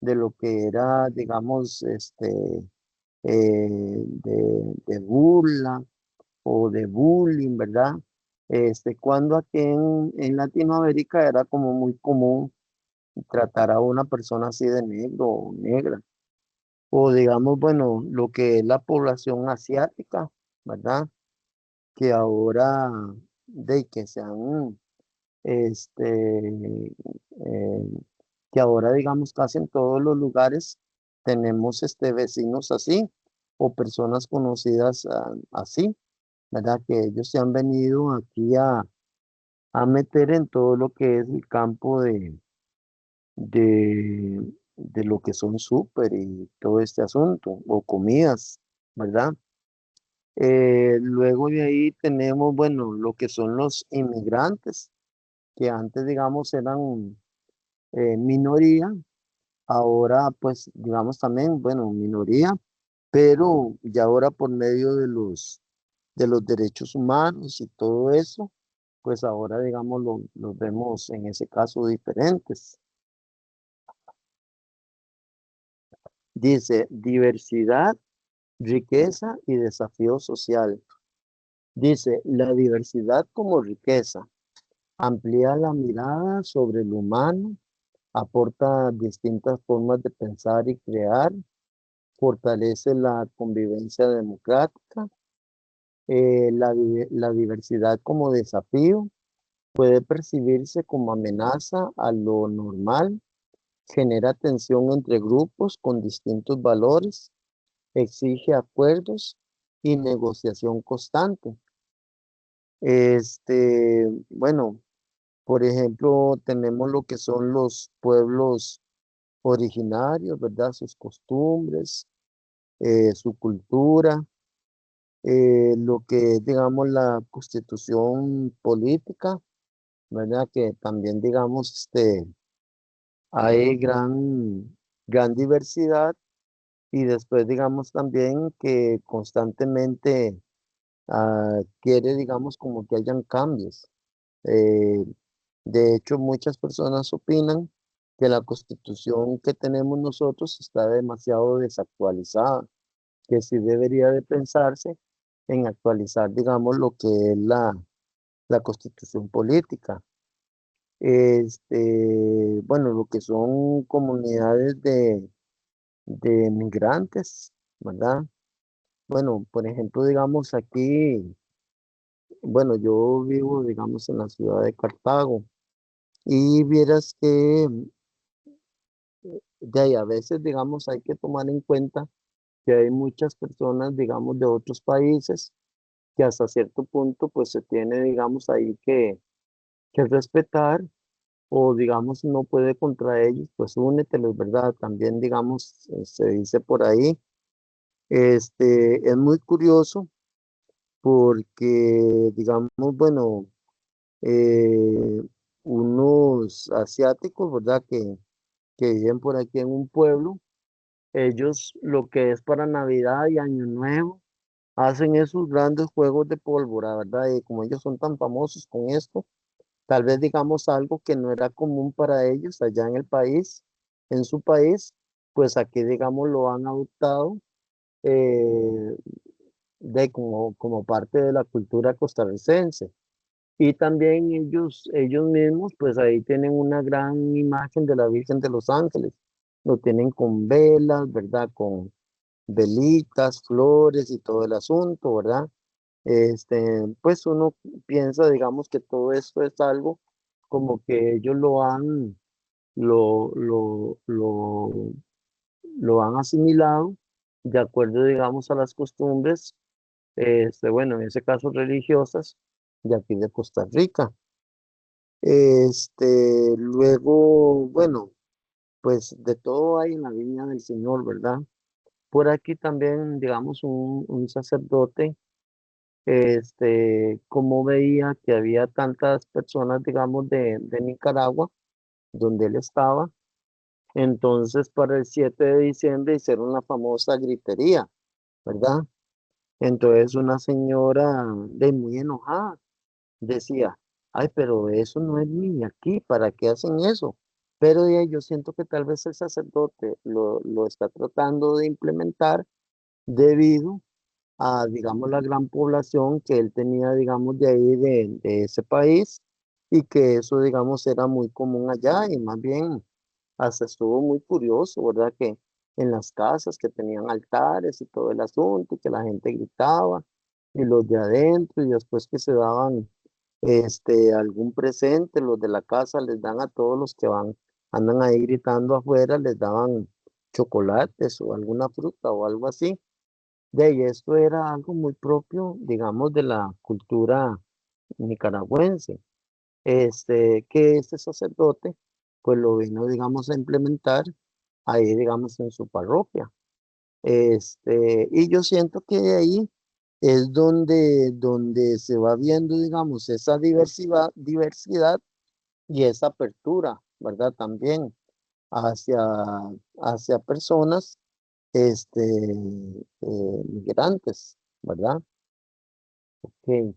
De lo que era, digamos, de burla o de bullying, ¿verdad? Cuando aquí en Latinoamérica era como muy común tratar a una persona así de negro o negra, o digamos, bueno, lo que es la población asiática, ¿verdad? Que ahora, de que se han, eh, que ahora, digamos, casi en todos los lugares tenemos vecinos así, o personas conocidas así, ¿verdad? Que ellos se han venido aquí a meter en todo lo que es el campo de lo que son súper y todo este asunto, o comidas, ¿verdad? Luego de ahí tenemos, bueno, lo que son los inmigrantes, que antes, digamos, eran minoría, ahora, pues, digamos también, bueno, minoría, pero ya ahora por medio de los derechos humanos y todo eso, pues ahora, digamos, los vemos en ese caso diferentes. Dice diversidad, riqueza y desafío social. Dice la diversidad como riqueza. Amplía la mirada sobre lo humano, aporta distintas formas de pensar y crear, fortalece la convivencia democrática, la diversidad como desafío, puede percibirse como amenaza a lo normal, genera tensión entre grupos con distintos valores, exige acuerdos y negociación constante. Bueno, por ejemplo, tenemos lo que son los pueblos originarios, ¿verdad? Sus costumbres, su cultura, lo que es, digamos, la constitución política, ¿verdad? Que también, digamos, hay gran diversidad y después, digamos, también que constantemente quiere, digamos, como que hayan cambios. Eh, de hecho, muchas personas opinan que la constitución que tenemos nosotros está demasiado desactualizada, que sí debería de pensarse en actualizar, digamos, lo que es la constitución política. Bueno, lo que son comunidades de migrantes, ¿verdad? Bueno, por ejemplo, digamos aquí, bueno, yo vivo, digamos, en la ciudad de Cartago y vieras que de ahí a veces, digamos, hay que tomar en cuenta que hay muchas personas, digamos, de otros países que hasta cierto punto, pues se tiene, digamos, ahí que respetar o, digamos, no puede contra ellos, pues úneteles, ¿verdad? También, digamos, se dice por ahí, es muy curioso porque, digamos, bueno, eh, unos asiáticos, ¿verdad? Que viven por aquí en un pueblo, ellos lo que es para Navidad y Año Nuevo, hacen esos grandes juegos de pólvora, ¿verdad? Y como ellos son tan famosos con esto, tal vez digamos algo que no era común para ellos allá en el país, en su país, pues aquí digamos lo han adoptado eh, como parte de la cultura costarricense. Y también ellos mismos, pues ahí tienen una gran imagen de la Virgen de los Ángeles. Lo tienen con velas, ¿verdad? Con velitas, flores y todo el asunto, ¿verdad? Pues uno piensa, digamos, que todo esto es algo como que ellos lo, lo, lo, lo han asimilado de acuerdo, digamos, a las costumbres, bueno, en ese caso religiosas, de aquí de Costa Rica. Luego, bueno, pues de todo hay en la viña del Señor, ¿verdad? Por aquí también, digamos, un sacerdote, como veía que había tantas personas, digamos, de Nicaragua, donde él estaba, entonces para el 7 de diciembre hicieron la famosa gritería, ¿verdad? Entonces una señora de muy enojada decía, ay, pero eso no es ni aquí, ¿para qué hacen eso? Pero de ahí yo siento que tal vez el sacerdote lo está tratando de implementar debido a, digamos, la gran población que él tenía, digamos, de ahí, de ese país, y que eso, digamos, era muy común allá, y más bien hasta estuvo muy curioso, ¿verdad? Que en las casas que tenían altares y todo el asunto, y que la gente gritaba, y los de adentro, y después que se daban algún presente, los de la casa les dan a todos los que andan ahí gritando afuera, les daban chocolates o alguna fruta o algo así. De ahí esto era algo muy propio, digamos, de la cultura nicaragüense, que este sacerdote, pues lo vino, digamos, a implementar ahí, digamos, en su parroquia. Y yo siento que de ahí es donde se va viendo, digamos, esa diversidad y esa apertura, ¿verdad? También hacia, hacia personas, migrantes, ¿verdad? Ok.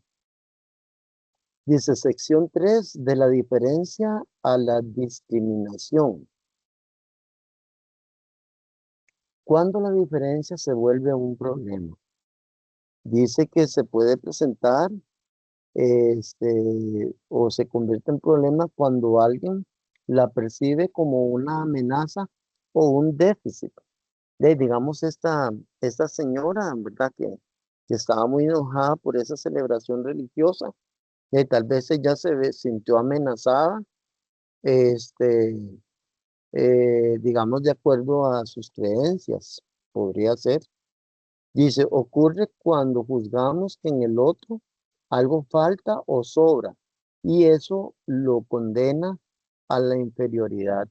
Dice sección 3 de la diferencia a la discriminación. ¿Cuándo la diferencia se vuelve un problema? Dice que se puede presentar o se convierte en problema cuando alguien la percibe como una amenaza o un déficit. Digamos, esta señora, ¿verdad? Que estaba muy enojada por esa celebración religiosa, tal vez ella sintió amenazada, este, digamos, de acuerdo a sus creencias, podría ser. Dice, ocurre cuando juzgamos que en el otro algo falta o sobra y eso lo condena a la inferioridad.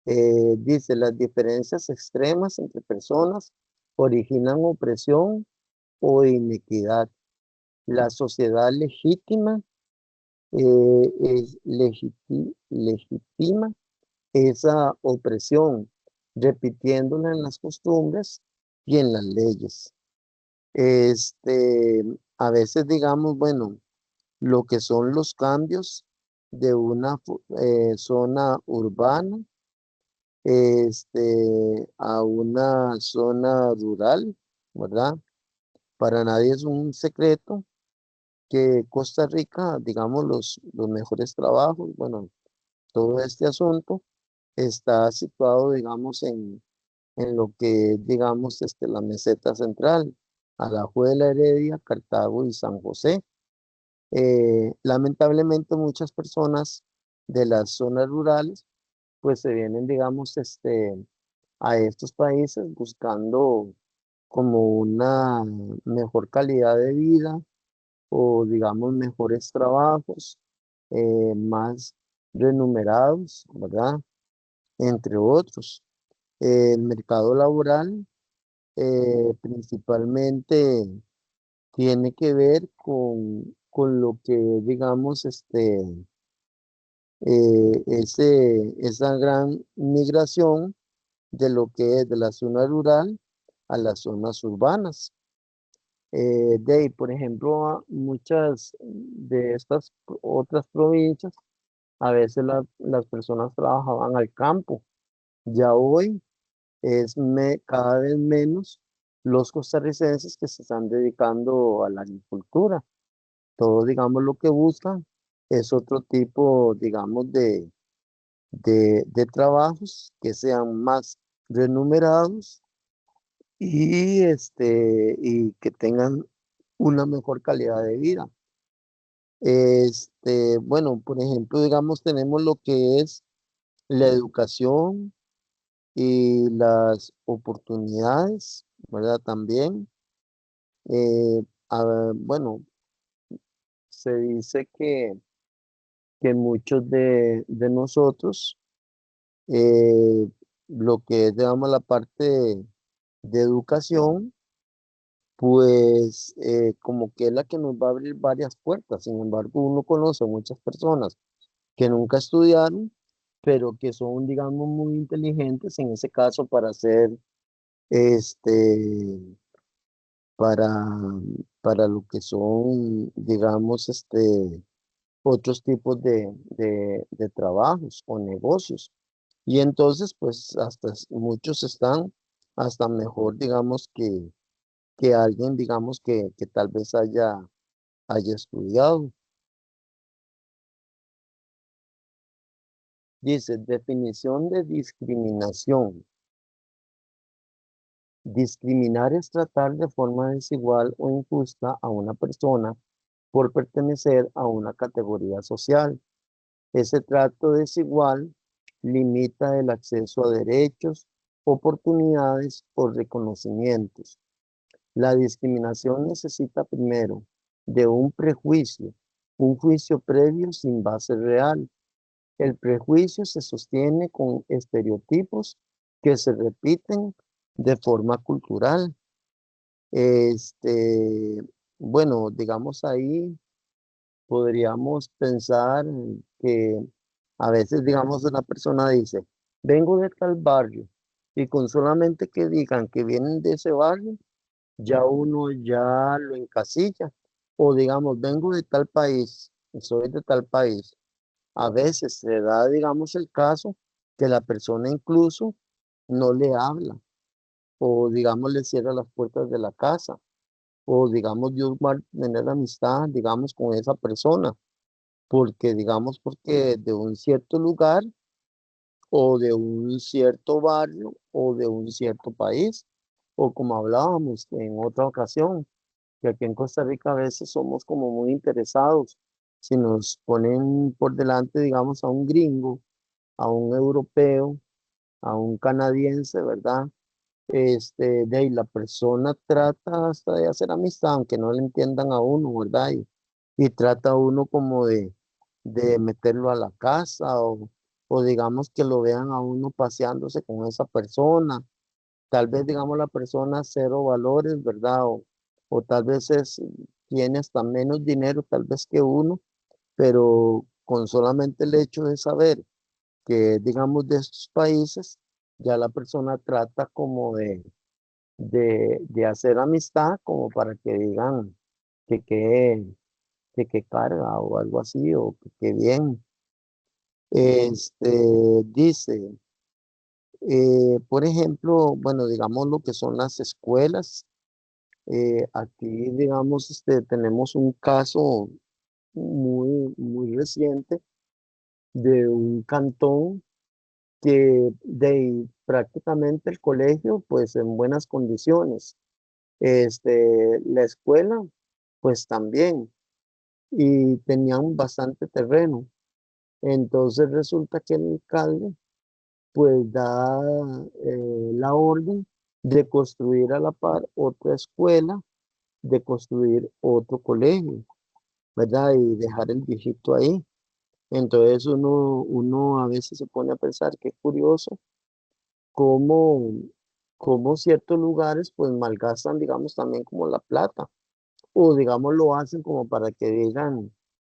Dice, las diferencias extremas entre personas originan opresión o inequidad. La sociedad legítima legitima esa opresión, repitiéndola en las costumbres y en las leyes. Este, a veces digamos, bueno, lo que son los cambios de una zona urbana a una zona rural, ¿verdad? Para nadie es un secreto que Costa Rica, digamos, los mejores trabajos, bueno, todo este asunto está situado, digamos, en lo que es, digamos, la meseta central, Alajuela, Heredia, Cartago y San José. Lamentablemente muchas personas de las zonas rurales pues se vienen, digamos, a estos países buscando como una mejor calidad de vida o, digamos, mejores trabajos, más remunerados, ¿verdad? Entre otros. El mercado laboral principalmente tiene que ver con lo que, digamos, esa gran migración de lo que es de la zona rural a las zonas urbanas. De ahí, por ejemplo, muchas de estas otras provincias, a veces las personas trabajaban al campo. Ya hoy cada vez menos los costarricenses que se están dedicando a la agricultura. Todos, digamos, lo que buscan es otro tipo, digamos, de trabajos que sean más remunerados y que tengan una mejor calidad de vida. Bueno, por ejemplo, digamos, tenemos lo que es la educación y las oportunidades, ¿verdad? También, bueno, se dice que muchos de nosotros, eh, lo que es, digamos, la parte de educación, pues como que es la que nos va a abrir varias puertas. Sin embargo, uno conoce muchas personas que nunca estudiaron, pero que son, digamos, muy inteligentes en ese caso para hacer, este, para, para lo que son, digamos, otros tipos de trabajos o negocios. Y entonces, pues, muchos están hasta mejor, digamos, que alguien, digamos, que tal vez haya estudiado. Dice, definición de discriminación. Discriminar es tratar de forma desigual o injusta a una persona por pertenecer a una categoría social. Ese trato desigual limita el acceso a derechos, oportunidades o reconocimientos. La discriminación necesita primero de un juicio previo sin base real. El prejuicio se sostiene con estereotipos que se repiten de forma cultural. Este, bueno, digamos ahí podríamos pensar que a veces, digamos, una persona dice, vengo de tal barrio, y con solamente que digan que vienen de ese barrio, ya uno ya lo encasilla. O digamos, vengo de tal país, soy de tal país. A veces se da, digamos, el caso que la persona incluso no le habla o, digamos, le cierra las puertas de la casa o, digamos, Dios va a tener amistad, digamos, con esa persona porque, digamos, porque de un cierto lugar o de un cierto barrio o de un cierto país, o como hablábamos en otra ocasión, que aquí en Costa Rica a veces somos como muy interesados. Si nos ponen por delante, digamos, a un gringo, a un europeo, a un canadiense, ¿verdad? De ahí la persona trata hasta de hacer amistad, aunque no le entiendan a uno, ¿verdad? Y trata a uno como de meterlo a la casa o digamos que lo vean a uno paseándose con esa persona. Tal vez, digamos, la persona cero valores, ¿verdad? O tal vez tiene hasta menos dinero, tal vez que uno, pero con solamente el hecho de saber que, digamos, de estos países, ya la persona trata como de hacer amistad como para que digan que qué carga o algo así, o que qué bien. Dice, por ejemplo, bueno, digamos lo que son las escuelas. Aquí, digamos, tenemos un caso muy reciente de un cantón que prácticamente el colegio, pues en buenas condiciones. La escuela, pues también, y tenían bastante terreno. Entonces resulta que el alcalde, pues da la orden de construir a la par otra escuela, de construir otro colegio, ¿verdad? Y dejar el viejito ahí. Entonces uno a veces se pone a pensar que es curioso cómo, cómo ciertos lugares pues malgastan, digamos, también como la plata, o digamos lo hacen como para que digan,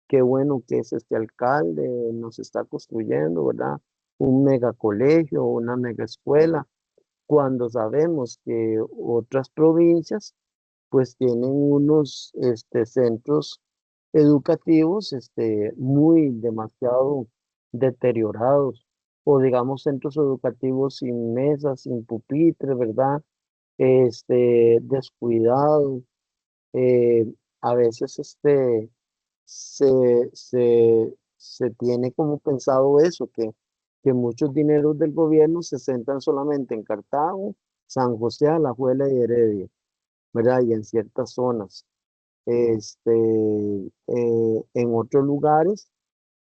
qué bueno que es este alcalde, nos está construyendo, ¿verdad? Un mega colegio, una mega escuela, cuando sabemos que otras provincias pues tienen unos centros educativos muy demasiado deteriorados, o digamos centros educativos sin mesas, sin pupitres, ¿verdad? Descuidados. A veces se tiene como pensado eso, que muchos dineros del gobierno se centran solamente en Cartago, San José, Alajuela y Heredia, ¿verdad? Y en ciertas zonas. En otros lugares,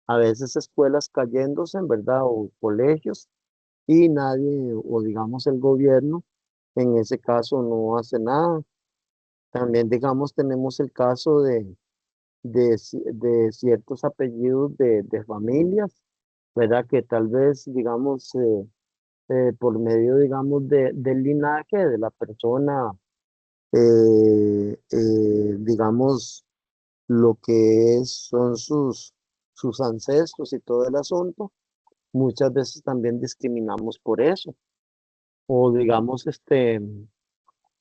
a veces escuelas cayéndose, en verdad, o colegios, y nadie, o digamos el gobierno, en ese caso no hace nada. También, digamos, tenemos el caso de ciertos apellidos de familias, ¿verdad? Que tal vez, digamos, por medio, digamos, del linaje de la persona, digamos, lo que son sus ancestros y todo el asunto, muchas veces también discriminamos por eso. O digamos,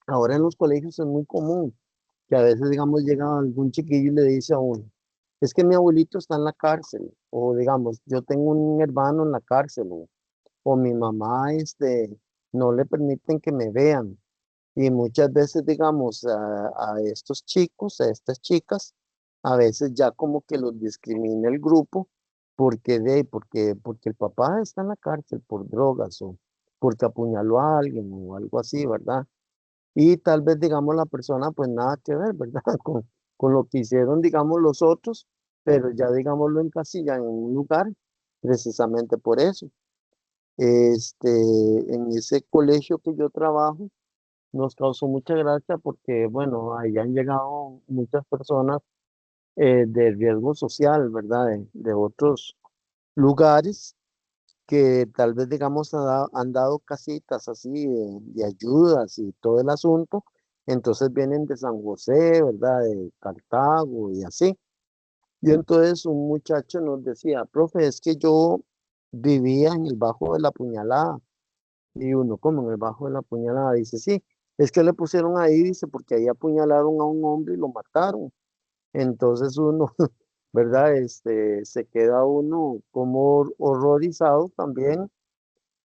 ahora en los colegios es muy común que a veces, digamos, llega algún chiquillo y le dice a uno, es que mi abuelito está en la cárcel, o digamos, yo tengo un hermano en la cárcel, o mi mamá, no le permiten que me vean. Y muchas veces, digamos, a estos chicos, a estas chicas, a veces ya como que los discrimina el grupo porque el papá está en la cárcel por drogas o porque apuñaló a alguien o algo así, ¿verdad? Y tal vez, digamos, la persona pues nada que ver, ¿verdad? Con lo que hicieron, digamos, los otros, pero ya, digamos, lo encasillan en un lugar precisamente por eso. En ese colegio que yo trabajo, nos causó mucha gracia porque, bueno, ahí han llegado muchas personas de riesgo social, ¿verdad? De otros lugares que tal vez, digamos, han dado casitas así de ayudas y todo el asunto. Entonces vienen de San José, ¿verdad? De Cartago y así. Y entonces un muchacho nos decía, profe, es que yo vivía en el Bajo de la Puñalada. Y uno, como en el Bajo de la Puñalada, dice, sí, es que le pusieron ahí, dice, porque ahí apuñalaron a un hombre y lo mataron. Entonces uno, ¿verdad? Se queda uno como horrorizado también,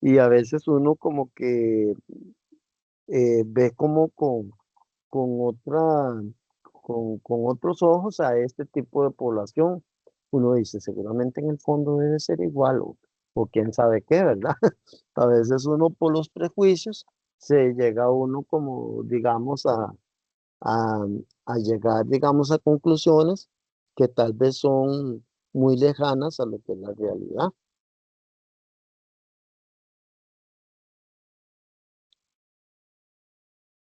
y a veces uno como que ve como con otra, con otros ojos a este tipo de población. Uno dice, seguramente en el fondo debe ser igual, o quién sabe qué, ¿verdad? A veces uno por los prejuicios se llega uno como, digamos, a, a llegar, digamos, a conclusiones que tal vez son muy lejanas a lo que es la realidad.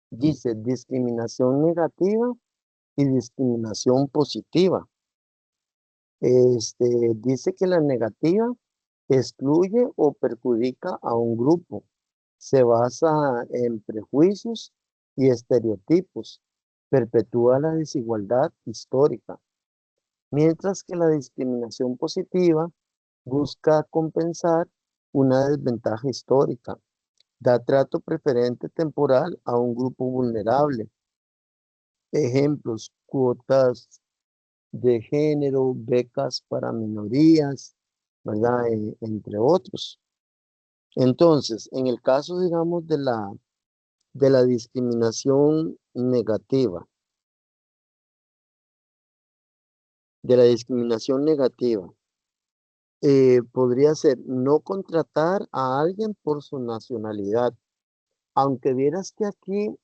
Dice discriminación negativa y discriminación positiva. Dice que la negativa excluye o perjudica a un grupo. Se basa en prejuicios y estereotipos. Perpetúa la desigualdad histórica. Mientras que la discriminación positiva busca compensar una desventaja histórica. Da trato preferente temporal a un grupo vulnerable. Ejemplos, cuotas de género, becas para minorías, ¿verdad? Entre otros. Entonces, en el caso, digamos, de la de la discriminación negativa, podría ser no contratar a alguien por su nacionalidad, aunque vieras que aquí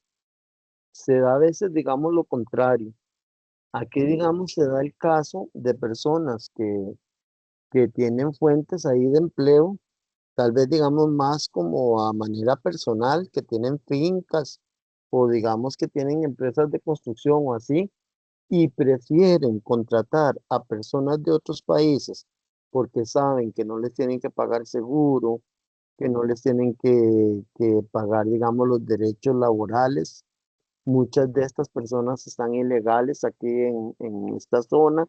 se da a veces, digamos, lo contrario. Aquí, digamos, se da el caso de personas que tienen fuentes ahí de empleo, tal vez, digamos, más como a manera personal, que tienen fincas o digamos que tienen empresas de construcción o así, y prefieren contratar a personas de otros países porque saben que no les tienen que pagar seguro, que no les tienen que pagar, digamos, los derechos laborales. Muchas de estas personas están ilegales aquí en esta zona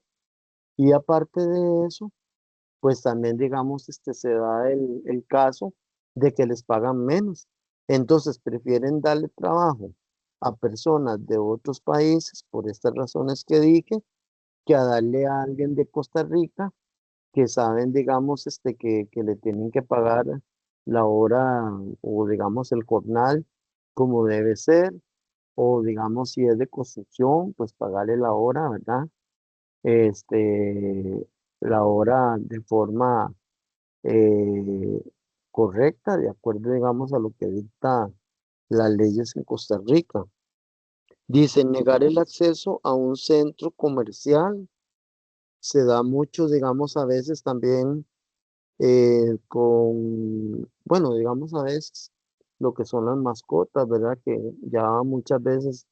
y aparte de eso, pues también, digamos, se da el caso de que les pagan menos. Entonces prefieren darle trabajo a personas de otros países por estas razones que dije, que a darle a alguien de Costa Rica que saben, digamos, que le tienen que pagar la hora o digamos el jornal como debe ser, o digamos si es de construcción, pues pagarle la hora, ¿verdad? Este, la hora de forma eh, correcta, de acuerdo, digamos, a lo que dicta las leyes en Costa Rica. Dice, negar el acceso a un centro comercial se da mucho, digamos, a veces también bueno, digamos, a veces lo que son las mascotas, ¿verdad? Que ya muchas veces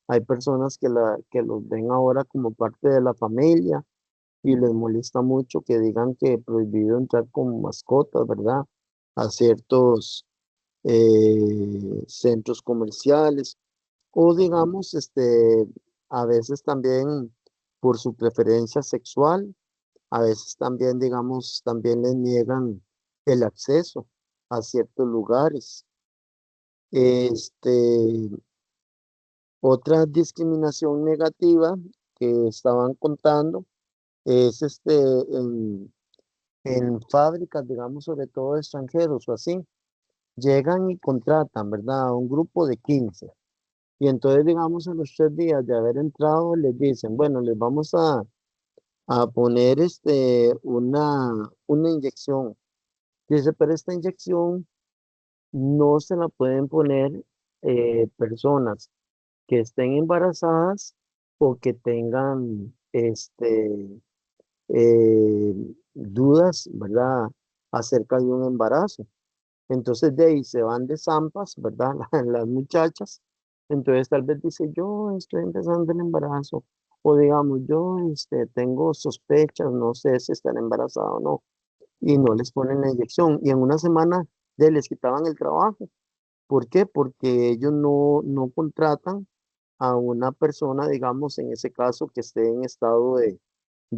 hay personas que los ven ahora como parte de la familia y les molesta mucho que digan que prohibido entrar con mascotas, ¿verdad? A ciertos centros comerciales o digamos, a veces también por su preferencia sexual, a veces también, digamos, también les niegan el acceso a ciertos lugares. Este, otra discriminación negativa que estaban contando es en fábricas, digamos, sobre todo de extranjeros o así, llegan y contratan, ¿verdad? A un grupo de 15. Y entonces, digamos, a los 3 días de haber entrado, les dicen, bueno, les vamos a poner una inyección. Dice, pero esta inyección no se la pueden poner personas que estén embarazadas o que tengan dudas, ¿verdad? Acerca de un embarazo. Entonces de ahí se van de zampas, ¿verdad? Las muchachas. Entonces tal vez dice, yo estoy empezando el embarazo. O digamos, yo tengo sospechas, no sé si están embarazadas o no. Y no les ponen la inyección. Y en una semana les quitaban el trabajo. ¿Por qué? Porque ellos no contratan a una persona, digamos, en ese caso, que esté en estado de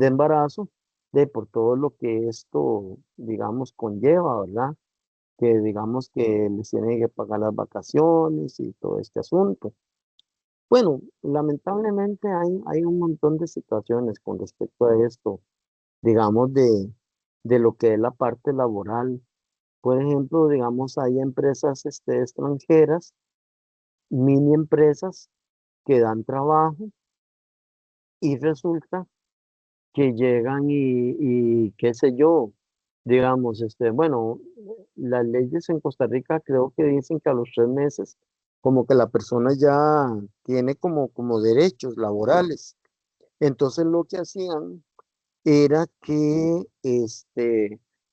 embarazo, por todo lo que esto, digamos, conlleva, ¿verdad? Que digamos que les tienen que pagar las vacaciones y todo este asunto. Bueno, lamentablemente hay un montón de situaciones con respecto a esto, digamos, de lo que es la parte laboral. Por ejemplo, digamos, hay empresas extranjeras, mini empresas que dan trabajo y resulta que llegan y qué sé yo, digamos, bueno, las leyes en Costa Rica creo que dicen que a los 3 meses como que la persona ya tiene como derechos laborales. Entonces lo que hacían era que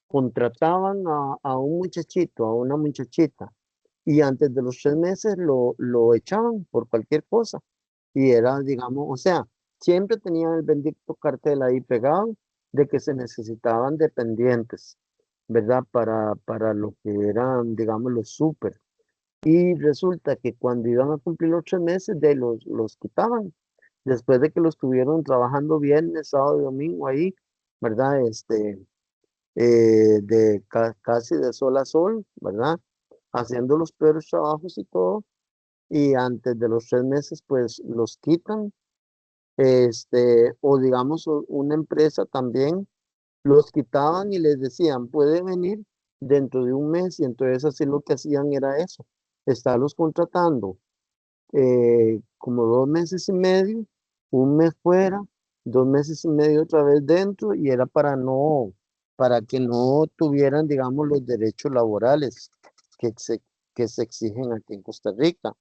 contrataban a un muchachito, a una muchachita, y antes de los 3 meses lo echaban por cualquier cosa. Y era, digamos, o sea, siempre tenían el bendito cartel ahí pegado de que se necesitaban dependientes, ¿verdad? Para lo que eran, digamos, los súper. Y resulta que cuando iban a cumplir los 3 meses, los quitaban. Después de que los estuvieron trabajando viernes, sábado y domingo ahí, ¿verdad? Casi de sol a sol, ¿verdad? Haciendo los peores trabajos y todo. Y antes de los 3 meses, pues los quitan. O digamos, una empresa también los quitaban y les decían, puede venir dentro de un mes. Y entonces así lo que hacían era eso, estarlos contratando como 2 meses y medio, un mes fuera, 2 meses y medio otra vez dentro, y era para para que no tuvieran, digamos, los derechos laborales que se, que se exigen aquí en Costa Rica.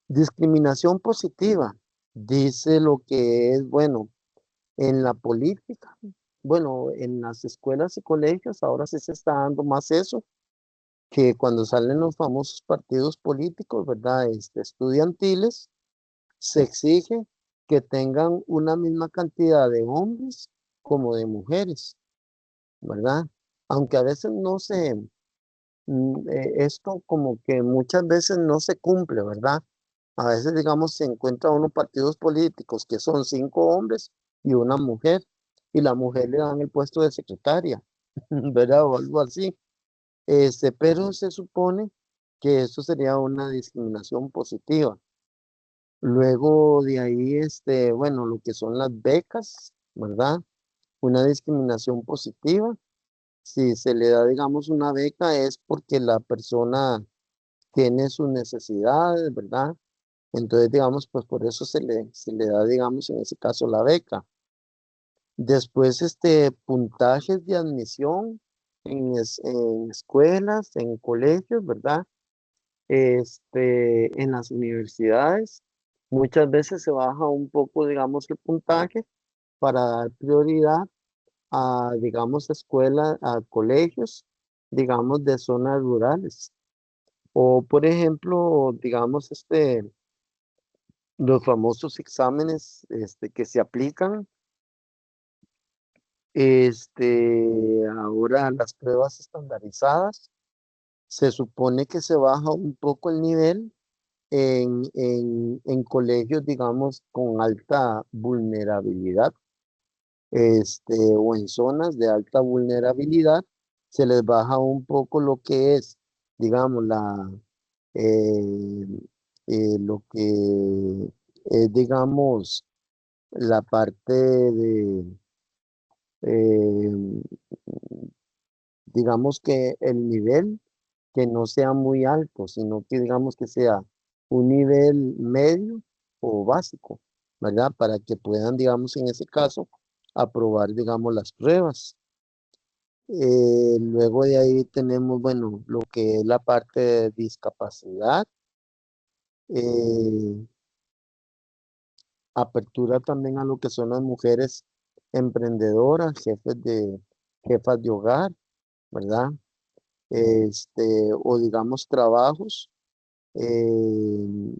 Discriminación positiva, dice lo que es, bueno, en la política, bueno, en las escuelas y colegios, ahora sí se está dando más eso, que cuando salen los famosos partidos políticos, ¿verdad? Estudiantiles, se exige que tengan una misma cantidad de hombres como de mujeres, ¿verdad? Aunque a veces no se, esto como que muchas veces no se cumple, ¿verdad? A veces, digamos, se encuentra unos partidos políticos que son 5 hombres y una mujer, y la mujer le dan el puesto de secretaria, ¿verdad? O algo así. Pero se supone que eso sería una discriminación positiva. Luego de ahí, bueno, lo que son las becas, ¿verdad? Una discriminación positiva. Si se le da, digamos, una beca es porque la persona tiene sus necesidades, ¿verdad? Entonces, digamos, pues por eso se le da, digamos, en ese caso la beca. Después, puntajes de admisión en escuelas, en colegios, ¿verdad? En las universidades, muchas veces se baja un poco, digamos, el puntaje para dar prioridad a, digamos, escuelas, a colegios, digamos, de zonas rurales. O, por ejemplo, digamos, los famosos exámenes, que se aplican, ahora las pruebas estandarizadas, se supone que se baja un poco el nivel en colegios, digamos, con alta vulnerabilidad, o en zonas de alta vulnerabilidad, se les baja un poco lo que es, digamos, eh, lo que es, digamos, la parte de, eh, digamos que el nivel que no sea muy alto, sino que digamos que sea un nivel medio o básico, ¿verdad? Para que puedan, digamos, en ese caso, aprobar, digamos, las pruebas. Luego de ahí tenemos, bueno, lo que es la parte de discapacidad, eh, apertura también a lo que son las mujeres emprendedoras, jefas de hogar, ¿verdad? O digamos trabajos. eh,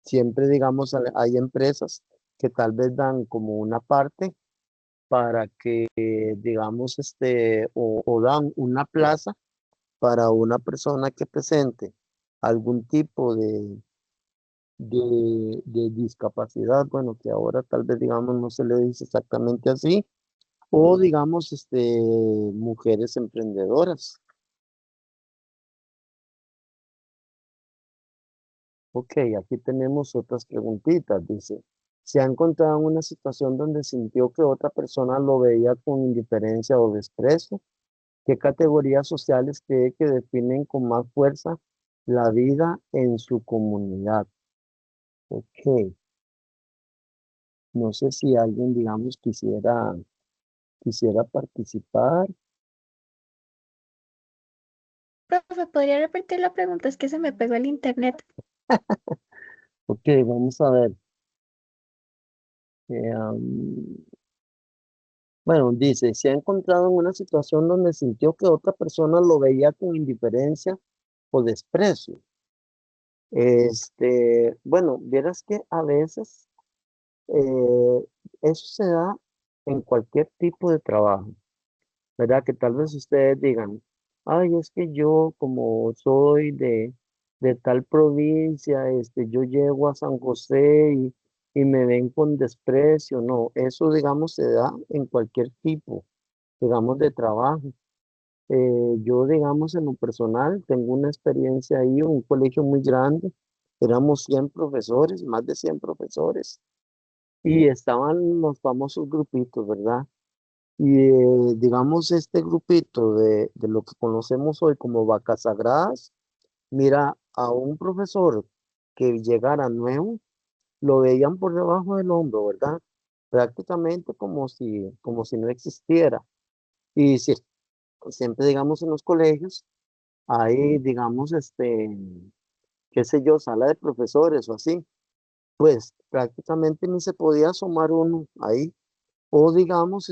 Siempre, digamos, hay empresas que tal vez dan como una parte para que, digamos, o dan una plaza para una persona que presente algún tipo de discapacidad, bueno, que ahora tal vez, digamos, no se le dice exactamente así, o digamos, mujeres emprendedoras. Ok, aquí tenemos otras preguntitas. Dice, ¿se ha encontrado en una situación donde sintió que otra persona lo veía con indiferencia o desprecio? ¿Qué categorías sociales cree que definen con más fuerza la vida en su comunidad? Ok, no sé si alguien, digamos, quisiera participar. Profe, ¿podría repetir la pregunta? Es que se me pegó el internet. Ok, vamos a ver. Bueno, dice, se ha encontrado en una situación donde sintió que otra persona lo veía con indiferencia o desprecio. Bueno, vieras que a veces eh, eso se da en cualquier tipo de trabajo, ¿verdad? Que tal vez ustedes digan, ay, es que yo como soy de tal provincia, yo llego a San José y me ven con desprecio. No, eso, digamos, se da en cualquier tipo, digamos, de trabajo. Yo, digamos, en lo personal, tengo una experiencia ahí, un colegio muy grande, éramos 100 profesores, más de 100 profesores, y estaban los famosos grupitos, ¿verdad? Y digamos, este grupito de lo que conocemos hoy como vacas sagradas, mira, a un profesor que llegara nuevo, lo veían por debajo del hombro, ¿verdad? Prácticamente como si no existiera. Y si, siempre, digamos, en los colegios hay, digamos, qué sé yo, sala de profesores o así, pues prácticamente ni se podía asomar uno ahí. O digamos,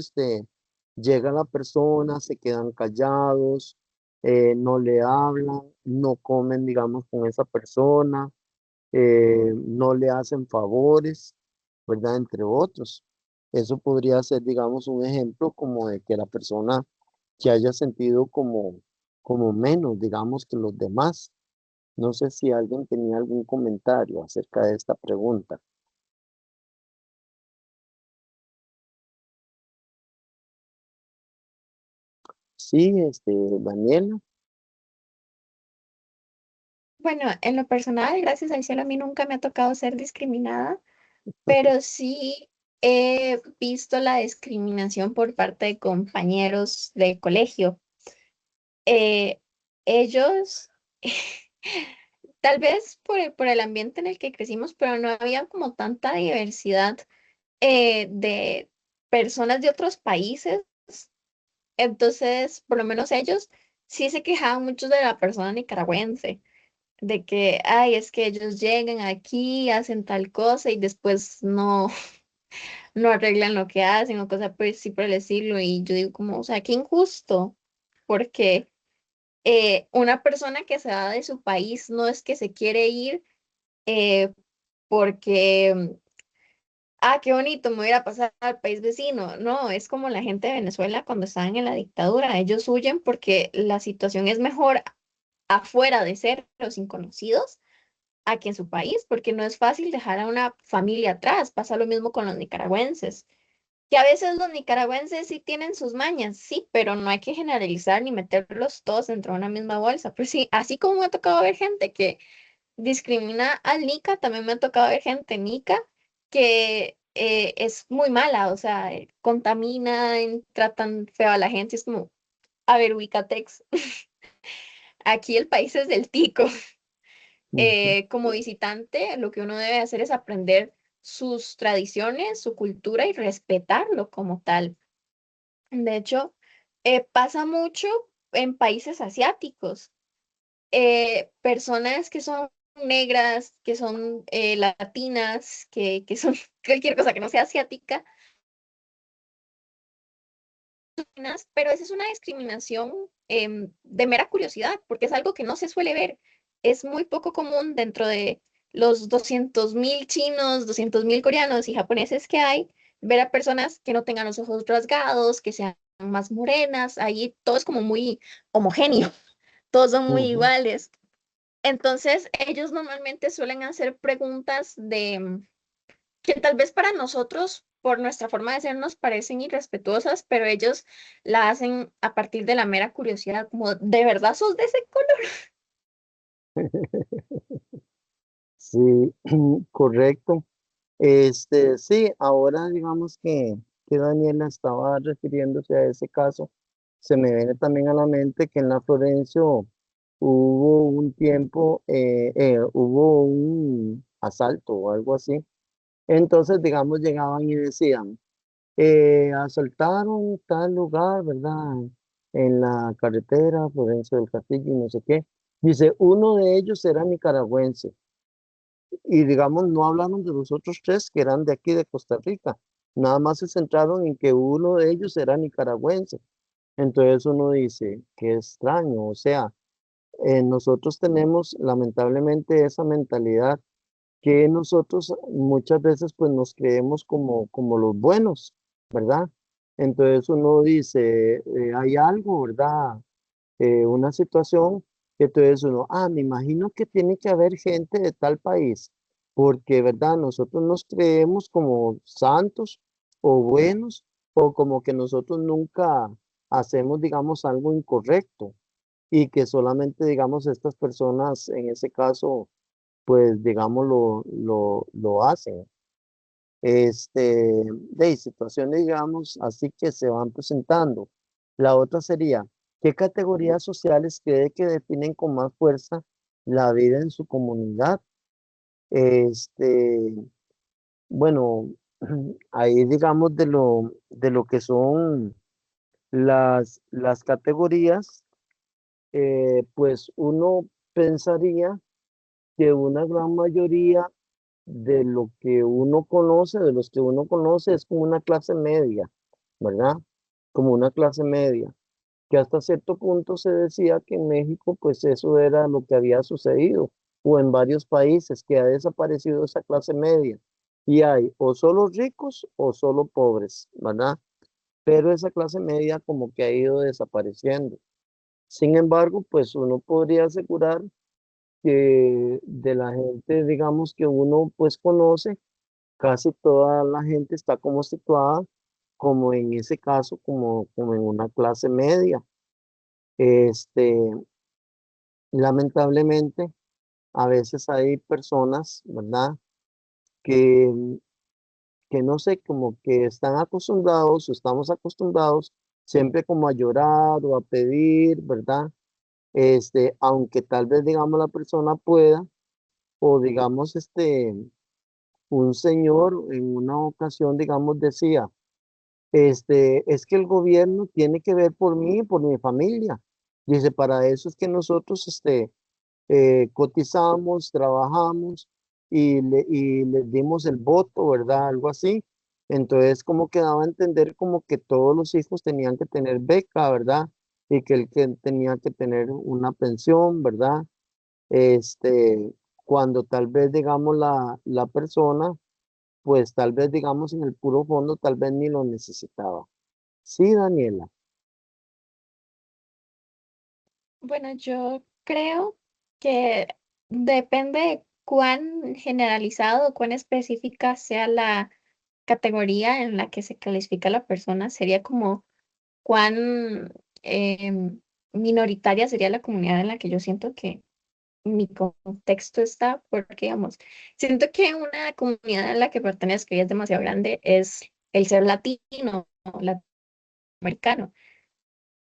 llega la persona, se quedan callados, no le hablan, no comen, digamos, con esa persona, no le hacen favores, ¿verdad? Entre otros. Eso podría ser, digamos, un ejemplo como de que la persona se haya sentido como menos, digamos, que los demás. No sé si alguien tenía algún comentario acerca de esta pregunta. Sí, Daniela. Bueno, en lo personal, gracias al cielo, a mí nunca me ha tocado ser discriminada, pero sí he visto la discriminación por parte de compañeros de colegio. Eh, ellos, tal vez por el ambiente en el que crecimos, pero no había como tanta diversidad de personas de otros países. Entonces, por lo menos ellos sí se quejaban mucho de la persona nicaragüense, de que, ay, es que ellos llegan aquí, hacen tal cosa y después no, no arreglan lo que hacen o cosas por, sí por el estilo. Y yo digo como, o sea, qué injusto, porque una persona que se va de su país no es que se quiere ir eh, porque, qué bonito, me voy a ir a pasar al país vecino. No, es como la gente de Venezuela cuando estaban en la dictadura. Ellos huyen porque la situación es mejor afuera de ser los conocidos aquí en su país, porque no es fácil dejar a una familia atrás. Pasa lo mismo con los nicaragüenses, que a veces los nicaragüenses sí tienen sus mañas, sí, pero no hay que generalizar ni meterlos todos dentro de una misma bolsa. Pues sí, así como me ha tocado ver gente que discrimina al nica, también me ha tocado ver gente nica que es muy mala, o sea, contaminan, tratan feo a la gente. Es como, a ver, Ubicatex, aquí el país es del tico. Ujú. Como visitante, lo que uno debe hacer es aprender sus tradiciones, su cultura y respetarlo como tal. De hecho, pasa mucho en países asiáticos. Personas que son negras, que son latinas, que son cualquier cosa que no sea asiática, pero esa es una discriminación de mera curiosidad, porque es algo que no se suele ver. Es muy poco común dentro de los 200.000 chinos, 200.000 coreanos y japoneses que hay, ver a personas que no tengan los ojos rasgados, que sean más morenas. Ahí todo es como muy homogéneo, todos son muy Ujú. iguales. Entonces, ellos normalmente suelen hacer preguntas de que tal vez para nosotros, por nuestra forma de ser, nos parecen irrespetuosas, pero ellos la hacen a partir de la mera curiosidad, como, ¿de verdad sos de ese color? Sí, correcto. Sí, ahora digamos que Daniela estaba refiriéndose a ese caso. Se me viene también a la mente que en la Florencio hubo un tiempo, hubo un asalto o algo así. Entonces, digamos, llegaban y decían, asaltaron tal lugar, ¿verdad? En la carretera, Florencio del Castillo y no sé qué. Dice, uno de ellos era nicaragüense. Y digamos, no hablaron de los otros tres que eran de aquí de Costa Rica. Nada más se centraron en que uno de ellos era nicaragüense. Entonces uno dice, qué extraño. O sea, nosotros tenemos lamentablemente esa mentalidad que nosotros muchas veces pues nos creemos como los buenos, ¿verdad? Entonces uno dice, hay algo, ¿verdad? Una situación que entonces uno, me imagino que tiene que haber gente de tal país, porque, ¿verdad? Nosotros nos creemos como santos o buenos, o como que nosotros nunca hacemos, digamos, algo incorrecto y que solamente, digamos, estas personas, en ese caso, pues, digamos, lo hacen. De situaciones, digamos, así que se van presentando. La otra sería, ¿qué categorías sociales cree que definen con más fuerza la vida en su comunidad? Este, bueno, ahí digamos de lo que son las categorías, pues uno pensaría que una gran mayoría de lo que uno conoce, de los que uno conoce, es como una clase media, ¿verdad? Como una clase media, que hasta cierto punto se decía que en México, pues eso era lo que había sucedido, o en varios países, que ha desaparecido esa clase media, y hay o solo ricos o solo pobres, ¿verdad? Pero esa clase media como que ha ido desapareciendo. Sin embargo, pues uno podría asegurar que de la gente, digamos, que uno pues conoce, casi toda la gente está como situada, como en ese caso, como en una clase media. Este, lamentablemente, a veces hay personas, ¿verdad? Que, que no sé, como que están acostumbrados o estamos acostumbrados siempre como a llorar o a pedir, ¿verdad? Aunque tal vez, digamos, la persona pueda, o digamos, un señor en una ocasión, digamos, decía, es que el gobierno tiene que ver por mí y por mi familia. Dice, para eso es que nosotros, cotizamos, trabajamos y les dimos el voto, ¿verdad? Algo así. Entonces, como que daba a entender como que todos los hijos tenían que tener beca, ¿verdad? Y que el que tenía que tener una pensión, ¿verdad? Este, cuando tal vez, digamos, la persona, pues tal vez, digamos, en el puro fondo, tal vez ni lo necesitaba. Sí, Daniela. Bueno, yo creo que depende de cuán generalizado, cuán específica sea la categoría en la que se clasifica la persona, sería como cuán minoritaria sería la comunidad en la que yo siento que mi contexto está, porque digamos, siento que una comunidad en la que pertenezco y es demasiado grande es el ser latino, latinoamericano,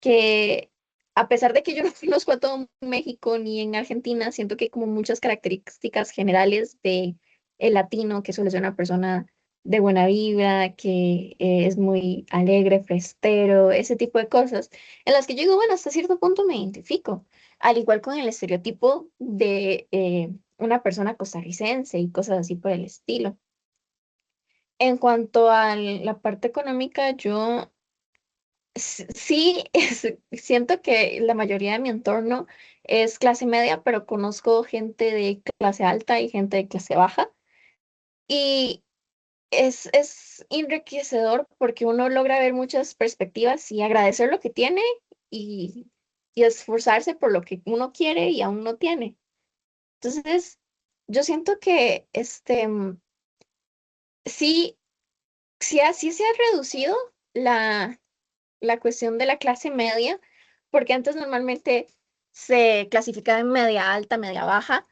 que a pesar de que yo no conozco a todo México ni en Argentina, siento que hay como muchas características generales de el latino, que suele ser una persona de buena vibra, que es muy alegre, festero, ese tipo de cosas, en las que yo digo, bueno, hasta cierto punto me identifico, al igual con el estereotipo de una persona costarricense y cosas así por el estilo. En cuanto a la parte económica, yo sí, siento que la mayoría de mi entorno es clase media, pero conozco gente de clase alta y gente de clase baja. Y es enriquecedor porque uno logra ver muchas perspectivas y agradecer lo que tiene y, y esforzarse por lo que uno quiere y aún no tiene. Entonces, yo siento que sí, sí se ha reducido la cuestión de la clase media, porque antes normalmente se clasificaba en media alta, media baja,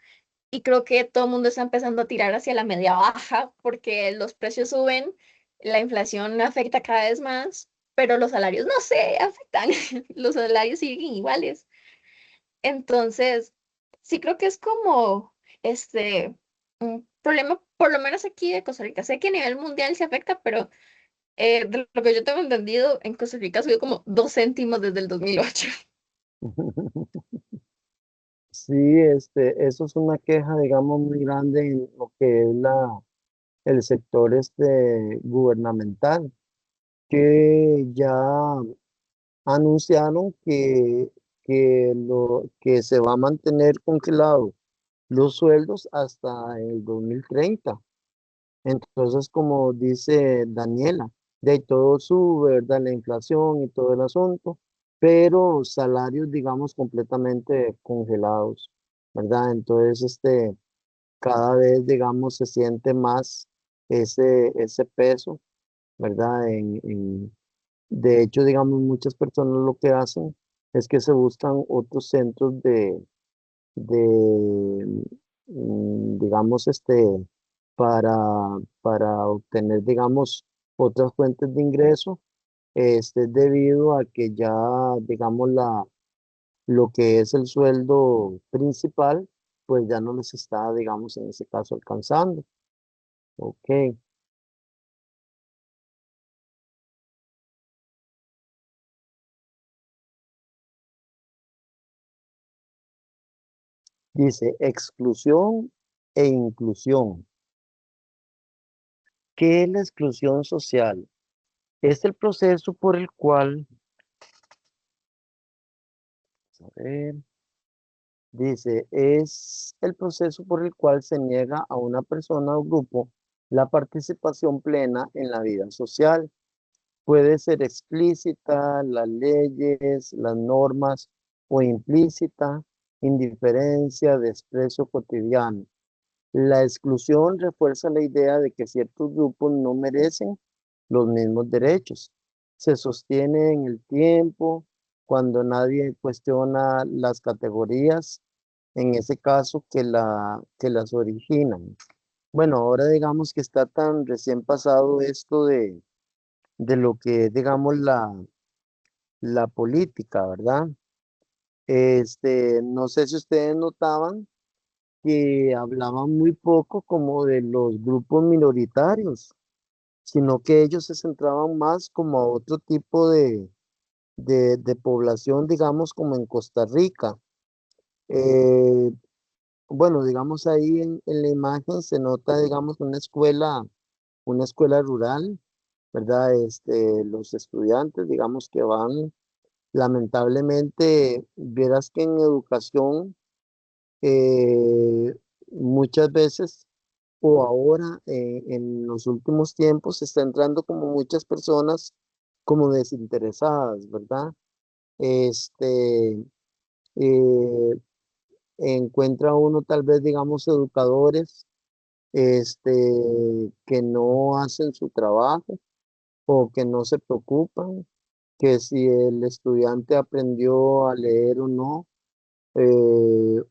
y creo que todo el mundo está empezando a tirar hacia la media baja porque los precios suben, la inflación afecta cada vez más, pero los salarios no se afectan, los salarios siguen iguales. Entonces, sí creo que es como un problema, por lo menos aquí de Costa Rica. Sé que a nivel mundial se afecta, pero de lo que yo tengo entendido, en Costa Rica subió como 2 céntimos desde el 2008. Sí, eso es una queja, digamos, muy grande en lo que es el sector gubernamental, que ya anunciaron que se va a mantener congelado los sueldos hasta el 2030. Entonces, como dice Daniela, de todo sube, ¿verdad? La inflación y todo el asunto, pero salarios, digamos, completamente congelados, ¿verdad? Entonces, cada vez, digamos, se siente más ese peso, ¿verdad? De hecho, digamos, muchas personas lo que hacen es que se buscan otros centros digamos, para, para obtener, digamos, otras fuentes de ingreso, debido a que ya, digamos, lo que es el sueldo principal, pues ya no les está, digamos, en ese caso alcanzando. Ok. Dice exclusión e inclusión. ¿Qué es la exclusión social? Es el proceso por el cual, a ver, dice, es el proceso por el cual se niega a una persona o grupo la participación plena en la vida social. Puede ser explícita, las leyes, las normas, o implícita, indiferencia, desprecio cotidiano. La exclusión refuerza la idea de que ciertos grupos no merecen los mismos derechos. Se sostiene en el tiempo cuando nadie cuestiona las categorías, en ese caso, que las originan. Bueno, ahora digamos que está tan recién pasado esto de lo que es, digamos, la política, ¿verdad? No sé si ustedes notaban que hablaban muy poco como de los grupos minoritarios, sino que ellos se centraban más como a otro tipo de población, digamos, como en Costa Rica. Eh, bueno, digamos ahí en la imagen se nota, digamos, una escuela rural, ¿verdad? Los estudiantes, digamos, que van, lamentablemente, vieras que en educación, eh, muchas veces o ahora en los últimos tiempos se está entrando como muchas personas como desinteresadas, ¿verdad? Este, eh, encuentra uno tal vez, digamos, educadores, que no hacen su trabajo o que no se preocupan, que si el estudiante aprendió a leer o no,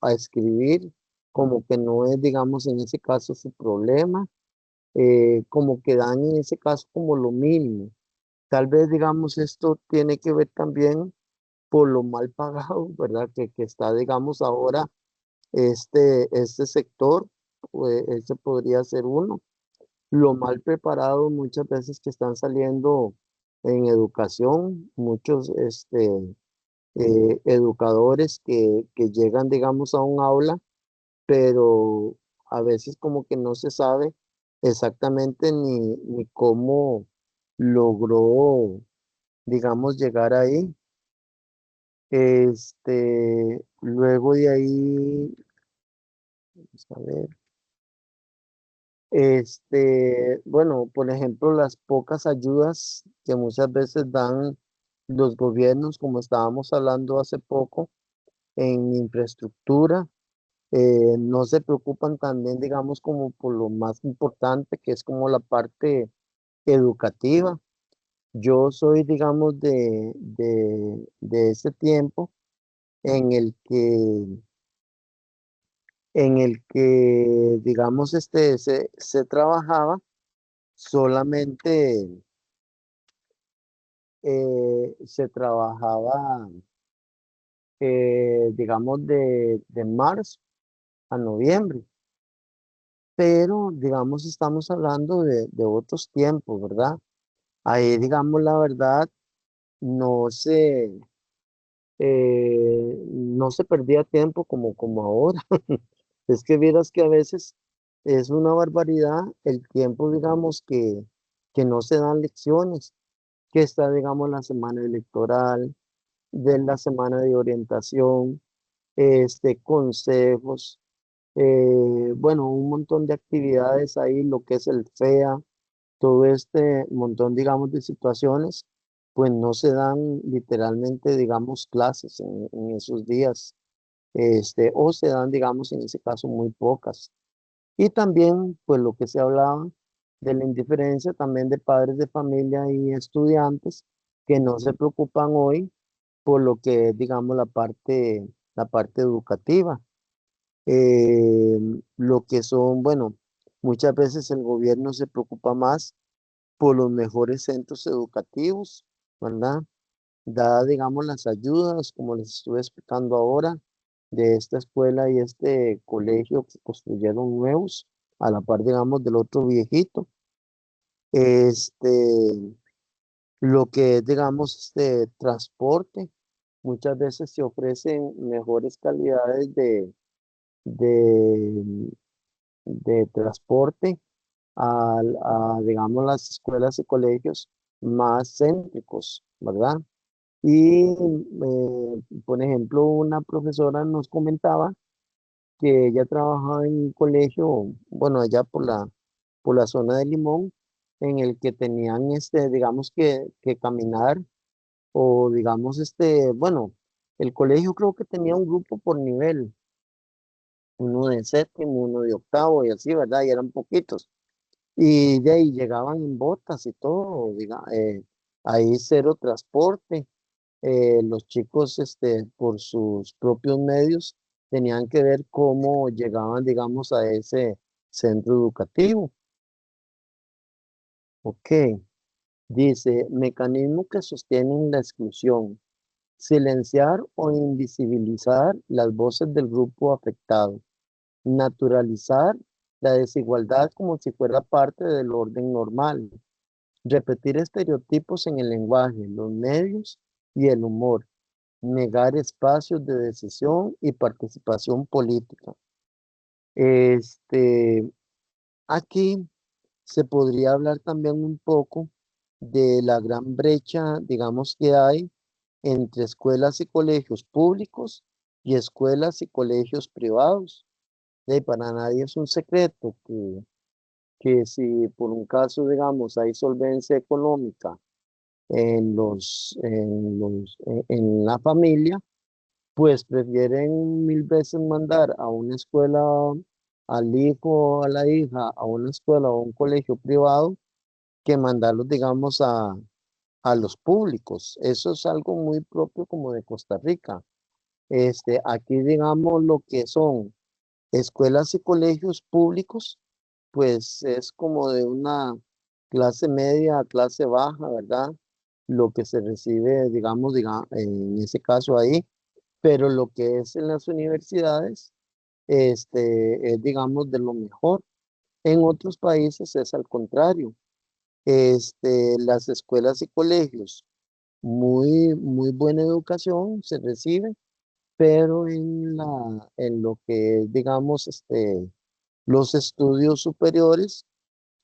a escribir, como que no es, digamos, en ese caso su problema, como que dan en ese caso como lo mínimo. Tal vez, digamos, esto tiene que ver también por lo mal pagado, ¿verdad? Que está, digamos, ahora este sector, pues, ese podría ser uno. Lo mal preparado muchas veces que están saliendo en educación, muchos educadores que llegan, digamos, a un aula, pero a veces como que no se sabe exactamente ni cómo logró, digamos, llegar ahí. Luego de ahí, vamos a ver, bueno, por ejemplo, las pocas ayudas que muchas veces dan los gobiernos, como estábamos hablando hace poco, en infraestructura, no se preocupan también, digamos, como por lo más importante, que es como la parte educativa. Yo soy, digamos, de ese tiempo en el que, digamos, se trabajaba solamente, se trabajaba, digamos, de marzo a noviembre, pero, digamos, estamos hablando de otros tiempos, ¿verdad? Ahí, digamos, la verdad, no se, no se perdía tiempo como ahora. Es que vieras que a veces es una barbaridad el tiempo, digamos, que no se dan lecciones, que está, digamos, la semana electoral, de la semana de orientación, consejos, bueno, un montón de actividades ahí, lo que es el FEA, todo este montón, digamos, de situaciones, pues no se dan literalmente, digamos, clases en esos días, o se dan, digamos, en ese caso, muy pocas. Y también, pues lo que se hablaba de la indiferencia también de padres de familia y estudiantes que no se preocupan hoy por lo que es, digamos, la parte educativa. Lo que son, bueno, muchas veces el gobierno se preocupa más por los mejores centros educativos, ¿verdad? Da, digamos, las ayudas, como les estuve explicando ahora, de esta escuela y este colegio que construyeron nuevos, a la par, digamos, del otro viejito. Este, lo que es, digamos, transporte, muchas veces se ofrecen mejores calidades de, de transporte digamos, las escuelas y colegios más céntricos, ¿verdad? Y, por ejemplo, una profesora nos comentaba que ella trabajaba en un colegio, bueno, allá por la zona de Limón, en el que tenían, digamos que caminar o digamos, bueno, el colegio creo que tenía un grupo por nivel, uno de séptimo, uno de octavo y así, ¿verdad? Y eran poquitos. Y de ahí llegaban en botas y todo, ahí cero transporte. Los chicos, por sus propios medios, tenían que ver cómo llegaban, digamos, a ese centro educativo. Ok, dice, mecanismos que sostienen la exclusión, silenciar o invisibilizar las voces del grupo afectado, naturalizar la desigualdad como si fuera parte del orden normal, repetir estereotipos en el lenguaje, los medios y el humor, negar espacios de decisión y participación política. Este, aquí se podría hablar también un poco de la gran brecha, digamos, que hay entre escuelas y colegios públicos y escuelas y colegios privados. Para nadie es un secreto que si por un caso, digamos, hay solvencia económica en la familia, pues prefieren mil veces mandar a una escuela, al hijo o a la hija, a una escuela o a un colegio privado, que mandarlos, digamos, a los públicos. Eso es algo muy propio como de Costa Rica. Aquí, digamos, lo que son escuelas y colegios públicos, pues es como de una clase media a clase baja, ¿verdad? Lo que se recibe, digamos, en ese caso ahí, pero lo que es en las universidades, es, digamos, de lo mejor. En otros países es al contrario. Las escuelas y colegios, muy buena educación se recibe, pero en lo que es, digamos, los estudios superiores,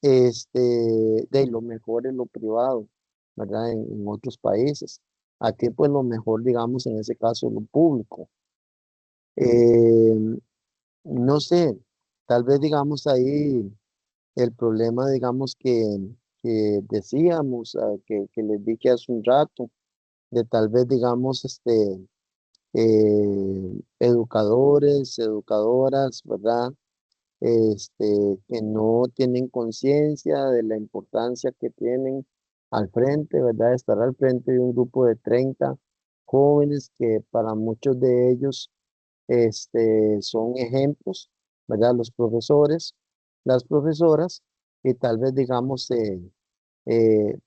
de lo mejor en lo privado, ¿verdad? En otros países. Aquí, pues, lo mejor, digamos, en ese caso, lo público. Eh, no sé, tal vez, digamos, ahí el problema, digamos, que decíamos, que les dije hace un rato, de tal vez, digamos, educadores, educadoras, ¿verdad? Que no tienen conciencia de la importancia que tienen al frente, ¿verdad? Estar al frente de un grupo de 30 jóvenes que para muchos de ellos, son ejemplos, ¿verdad? Los profesores, las profesoras, y tal vez, digamos,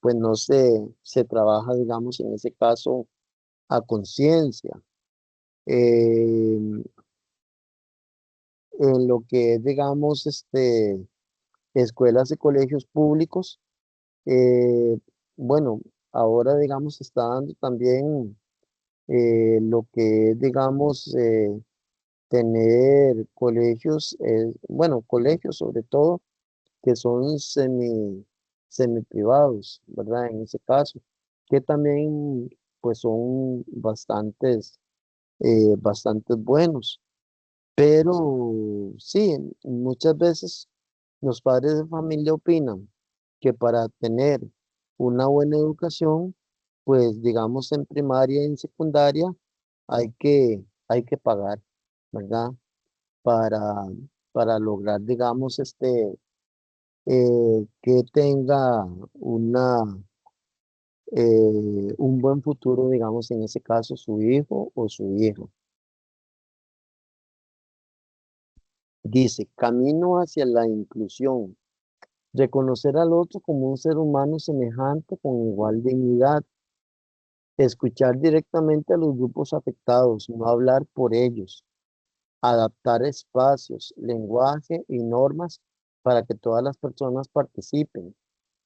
pues no se trabaja, digamos, en ese caso a conciencia. Eh, en lo que es, digamos, escuelas y colegios públicos, eh, bueno, ahora, digamos, se está dando también lo que es, digamos, tener colegios, bueno, colegios sobre todo, que son semi privados, ¿verdad? En ese caso, que también, pues, son bastantes buenos. Pero sí, muchas veces los padres de familia opinan que para tener una buena educación, pues digamos en primaria y en secundaria, hay que pagar, ¿verdad? Para, para lograr, digamos, que tenga un buen futuro, digamos, en ese caso, su hijo o su hija. Dice, camino hacia la inclusión. Reconocer al otro como un ser humano semejante con igual dignidad. Escuchar directamente a los grupos afectados, no hablar por ellos. Adaptar espacios, lenguaje y normas para que todas las personas participen.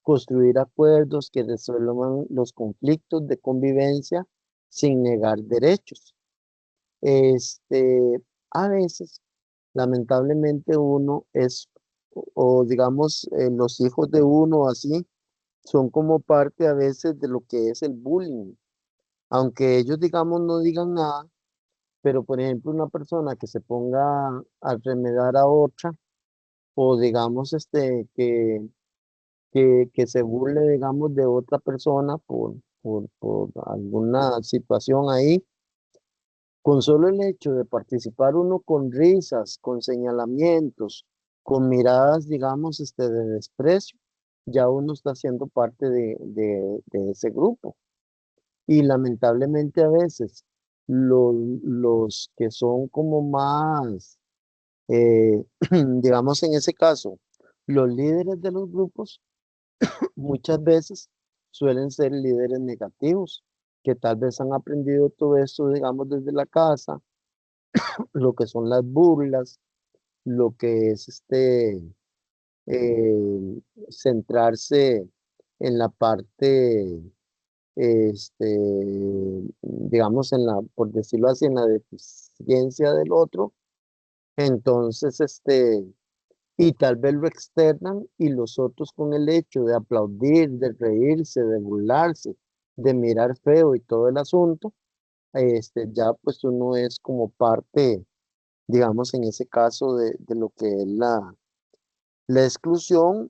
Construir acuerdos que resuelvan los conflictos de convivencia sin negar derechos. A veces, lamentablemente uno es, o digamos, los hijos de uno así, son como parte a veces de lo que es el bullying. Aunque ellos, digamos, no digan nada, pero por ejemplo, una persona que se ponga a remedar a otra, o digamos, que se burle, digamos, de otra persona por alguna situación ahí, con solo el hecho de participar uno con risas, con señalamientos, con miradas, digamos, de desprecio, ya uno está siendo parte de ese grupo. Y lamentablemente a veces los que son como más, digamos en ese caso, los líderes de los grupos muchas veces suelen ser líderes negativos, que tal vez han aprendido todo esto, digamos, desde la casa, lo que son las burlas, lo que es centrarse en la parte, este, digamos, por decirlo así, en la deficiencia del otro. Entonces, y tal vez lo externan y los otros con el hecho de aplaudir, de reírse, de burlarse, de mirar feo y todo el asunto, ya pues uno es como parte, digamos, en ese caso de lo que es la exclusión,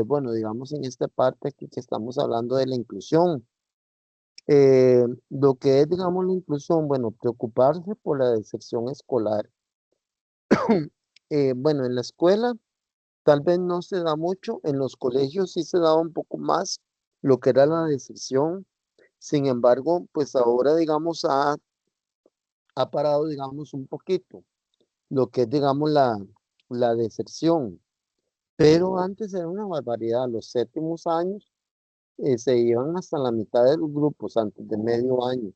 bueno, digamos en esta parte aquí que estamos hablando de la inclusión. Lo que es, digamos, la inclusión, bueno, preocuparse por la deserción escolar. Bueno, en la escuela tal vez no se da mucho, en los colegios sí se daba un poco más lo que era la deserción. Sin embargo, pues ahora, digamos, ha parado, digamos, un poquito lo que es, digamos, la deserción. Pero antes era una barbaridad. Los séptimos años se iban hasta la mitad de los grupos antes de medio año.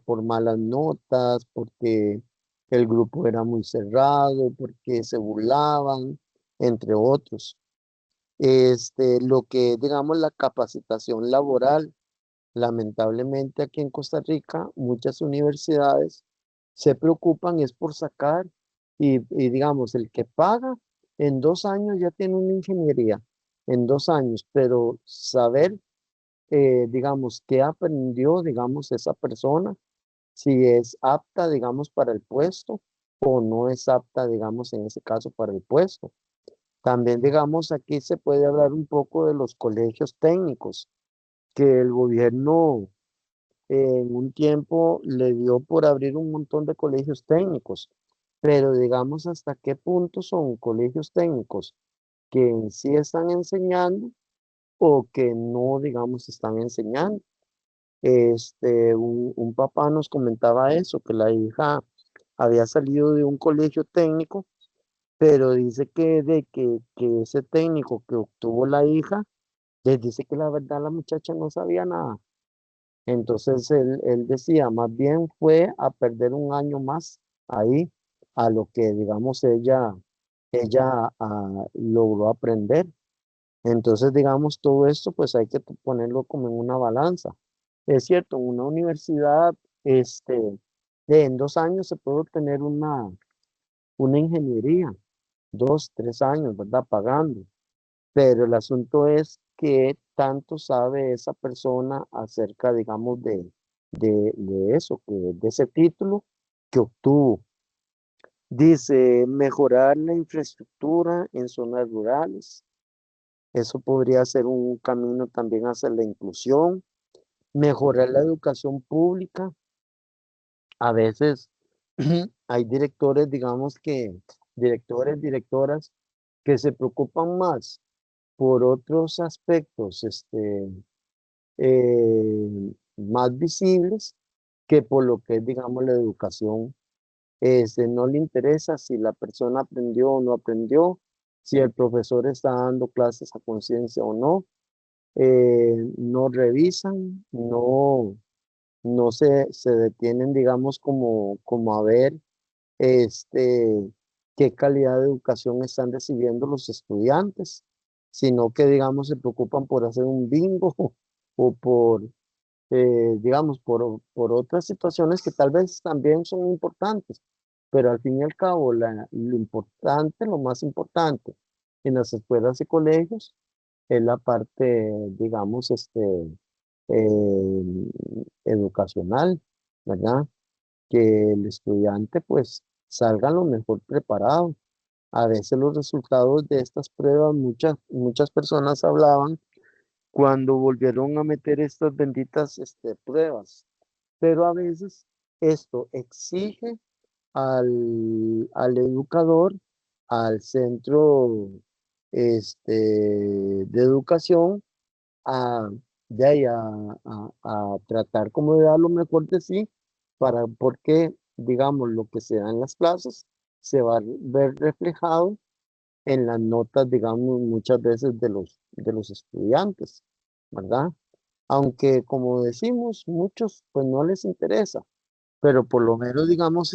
Por malas notas, porque el grupo era muy cerrado, porque se burlaban, entre otros. Lo que es, digamos, la capacitación laboral, lamentablemente aquí en Costa Rica, muchas universidades se preocupan es por sacar y digamos, el que paga en 2 años ya tiene una ingeniería, en 2 años, pero saber, digamos, qué aprendió, digamos, esa persona, si es apta, digamos, para el puesto o no es apta, digamos, en ese caso para el puesto. También, digamos, aquí se puede hablar un poco de los colegios técnicos, que el gobierno en un tiempo le dio por abrir un montón de colegios técnicos, pero digamos hasta qué punto son colegios técnicos que en sí están enseñando o que no, digamos, están enseñando. Un papá nos comentaba eso, que la hija había salido de un colegio técnico, pero dice que ese técnico que obtuvo la hija, les dice que la verdad la muchacha no sabía nada. Entonces él decía, más bien fue a perder un año más ahí a lo que, digamos, ella logró aprender. Entonces, digamos, todo esto, pues hay que ponerlo como en una balanza. Es cierto, en una universidad, en 2 años se puede obtener una ingeniería, 2, 3 años, ¿verdad? Pagando. Pero el asunto es que tanto sabe esa persona acerca, digamos, de eso, de ese título que obtuvo. Dice, mejorar la infraestructura en zonas rurales. Eso podría ser un camino también hacia la inclusión. Mejorar la educación pública. A veces hay directores, digamos directores, directoras, que se preocupan más por otros aspectos, más visibles que por lo que es, digamos, la educación. No le interesa si la persona aprendió o no aprendió, si el profesor está dando clases a conciencia o no. No revisan, no se detienen, digamos, como a ver qué calidad de educación están recibiendo los estudiantes, sino que, digamos, se preocupan por hacer un bingo o por, digamos, por otras situaciones que tal vez también son importantes, pero al fin y al cabo, lo importante, lo más importante en las escuelas y colegios es la parte, digamos, eh, educacional, ¿verdad? Que el estudiante pues salga lo mejor preparado. A veces los resultados de estas pruebas, muchas personas hablaban cuando volvieron a meter estas benditas pruebas, pero a veces esto exige al educador, al centro de educación, a, de ahí a tratar como de dar lo mejor de sí, porque, digamos, lo que se da en las clases se va a ver reflejado en las notas, digamos, muchas veces de los estudiantes, ¿verdad? Aunque, como decimos, muchos pues no les interesa, pero por lo menos, digamos,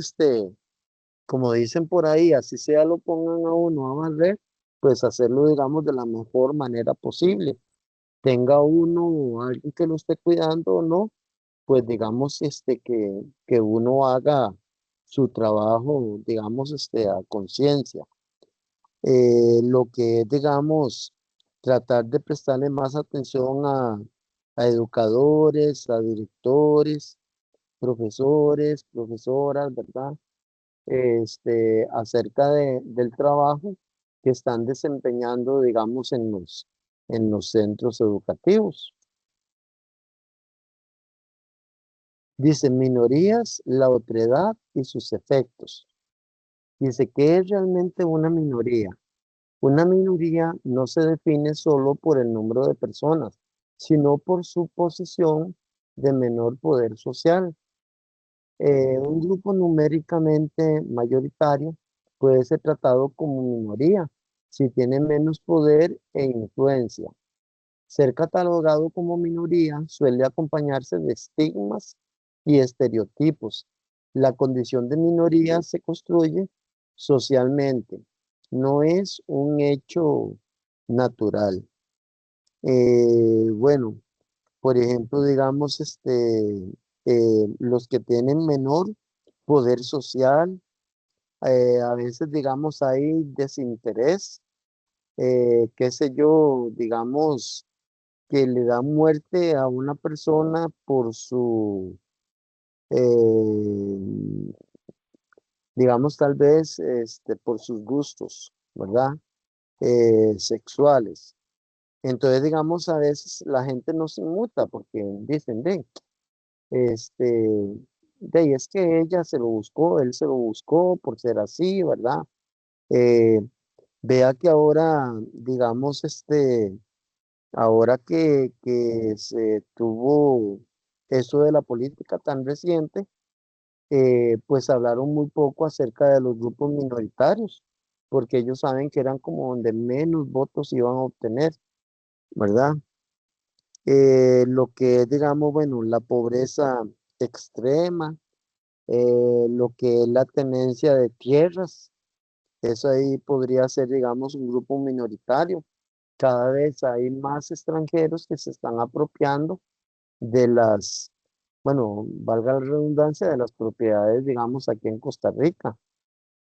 como dicen por ahí, así sea lo pongan a uno a barrer, pues hacerlo, digamos, de la mejor manera posible. Tenga uno alguien que lo esté cuidando o no, pues digamos, que uno haga su trabajo, digamos, a conciencia. Lo que es, digamos, tratar de prestarle más atención a educadores, a directores, profesores, profesoras, ¿verdad? Acerca del trabajo que están desempeñando, digamos, en los centros educativos. Dice minorías, la otredad y sus efectos. Dice que es realmente una minoría. Una minoría no se define solo por el número de personas, sino por su posición de menor poder social. Un grupo numéricamente mayoritario puede ser tratado como minoría si tiene menos poder e influencia. Ser catalogado como minoría suele acompañarse de estigmas y estereotipos. La condición de minoría se construye socialmente, no es un hecho natural. Bueno, por ejemplo, digamos, los que tienen menor poder social, a veces, digamos, hay desinterés, qué sé yo, digamos, que le da muerte a una persona por eh, digamos, tal vez, por sus gustos, ¿verdad? Sexuales. Entonces, digamos, a veces la gente no se inmuta porque dicen, ven, este, de ahí es que ella se lo buscó, él se lo buscó por ser así, ¿verdad? Eh, vea que ahora, digamos, ahora que se tuvo eso de la política tan reciente, pues hablaron muy poco acerca de los grupos minoritarios, porque ellos saben que eran como donde menos votos iban a obtener, ¿verdad? Lo que es, digamos, bueno, la pobreza extrema, lo que es la tenencia de tierras, eso ahí podría ser, digamos, un grupo minoritario. Cada vez hay más extranjeros que se están apropiando de bueno, valga la redundancia, de las propiedades, digamos, aquí en Costa Rica.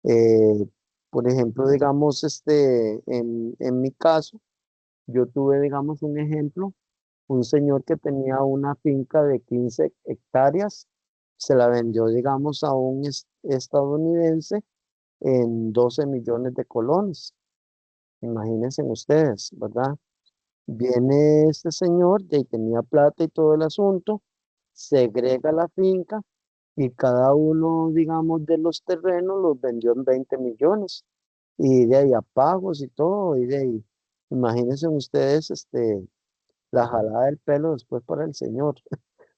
Eh, por ejemplo, digamos, en mi caso, yo tuve, digamos, un ejemplo, un señor que tenía una finca de 15 hectáreas, se la vendió, digamos, a un estadounidense en 12 millones de colones. Imagínense ustedes, ¿verdad? Viene este señor, y tenía plata y todo el asunto, segrega la finca y cada uno, digamos, de los terrenos los vendió en 20 millones. Y de ahí a pagos y todo, y de ahí, imagínense ustedes, la jalada del pelo después para el señor,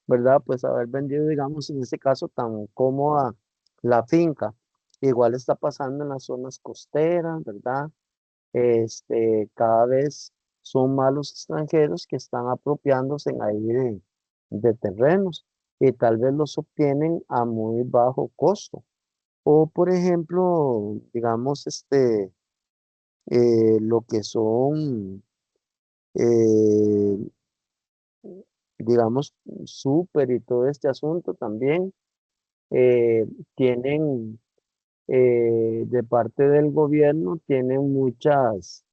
¿verdad? Pues haber vendido, digamos, en este caso tan cómoda la finca. Igual está pasando en las zonas costeras, ¿verdad? Cada vez son más los extranjeros que están apropiándose ahí de terrenos y tal vez los obtienen a muy bajo costo. O, por ejemplo, digamos, lo que son, eh, digamos, súper y todo este asunto también, eh, tienen de parte del gobierno tienen muchas,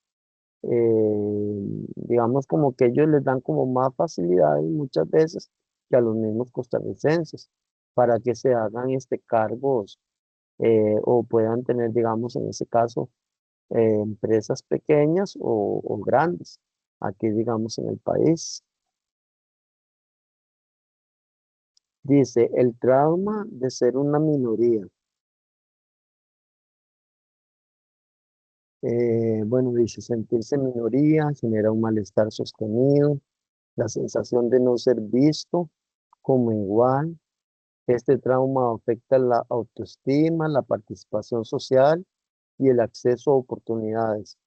digamos como que ellos les dan como más facilidades muchas veces que a los mismos costarricenses para que se hagan cargos o puedan tener, digamos, en ese caso, empresas pequeñas o grandes, aquí, digamos, en el país. Dice, el trauma de ser una minoría. Bueno, dice, sentirse minoría genera un malestar sostenido, la sensación de no ser visto como igual. Este trauma afecta la autoestima, la participación social y el acceso a oportunidades.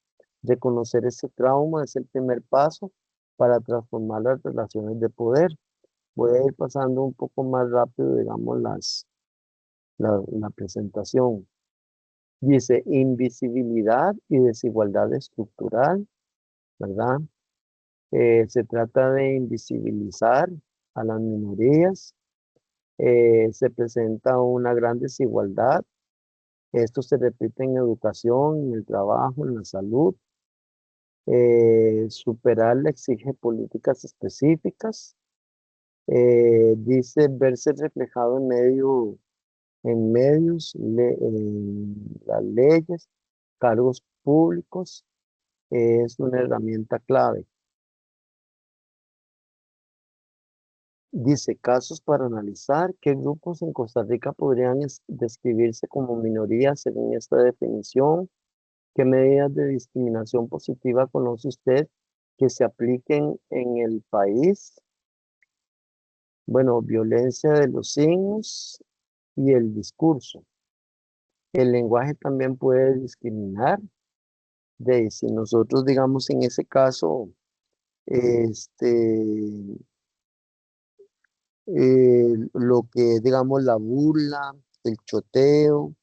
Reconocer ese trauma es el primer paso para transformar las relaciones de poder. Voy a ir pasando un poco más rápido, digamos, la presentación. Dice invisibilidad y desigualdad estructural, ¿verdad? Se trata de invisibilizar a las minorías. Se presenta una gran desigualdad. Esto se repite en educación, en el trabajo, en la salud. Superarla exige políticas específicas. Dice verse reflejado en medios, en las leyes, cargos públicos, es una herramienta clave. Dice casos para analizar qué grupos en Costa Rica podrían describirse como minorías según esta definición, qué medidas de discriminación positiva conoce usted que se apliquen en el país. Bueno, violencia de los signos y el discurso. El lenguaje también puede discriminar. De si nosotros, digamos, en ese caso, este, lo que, digamos, la burla, el choteo,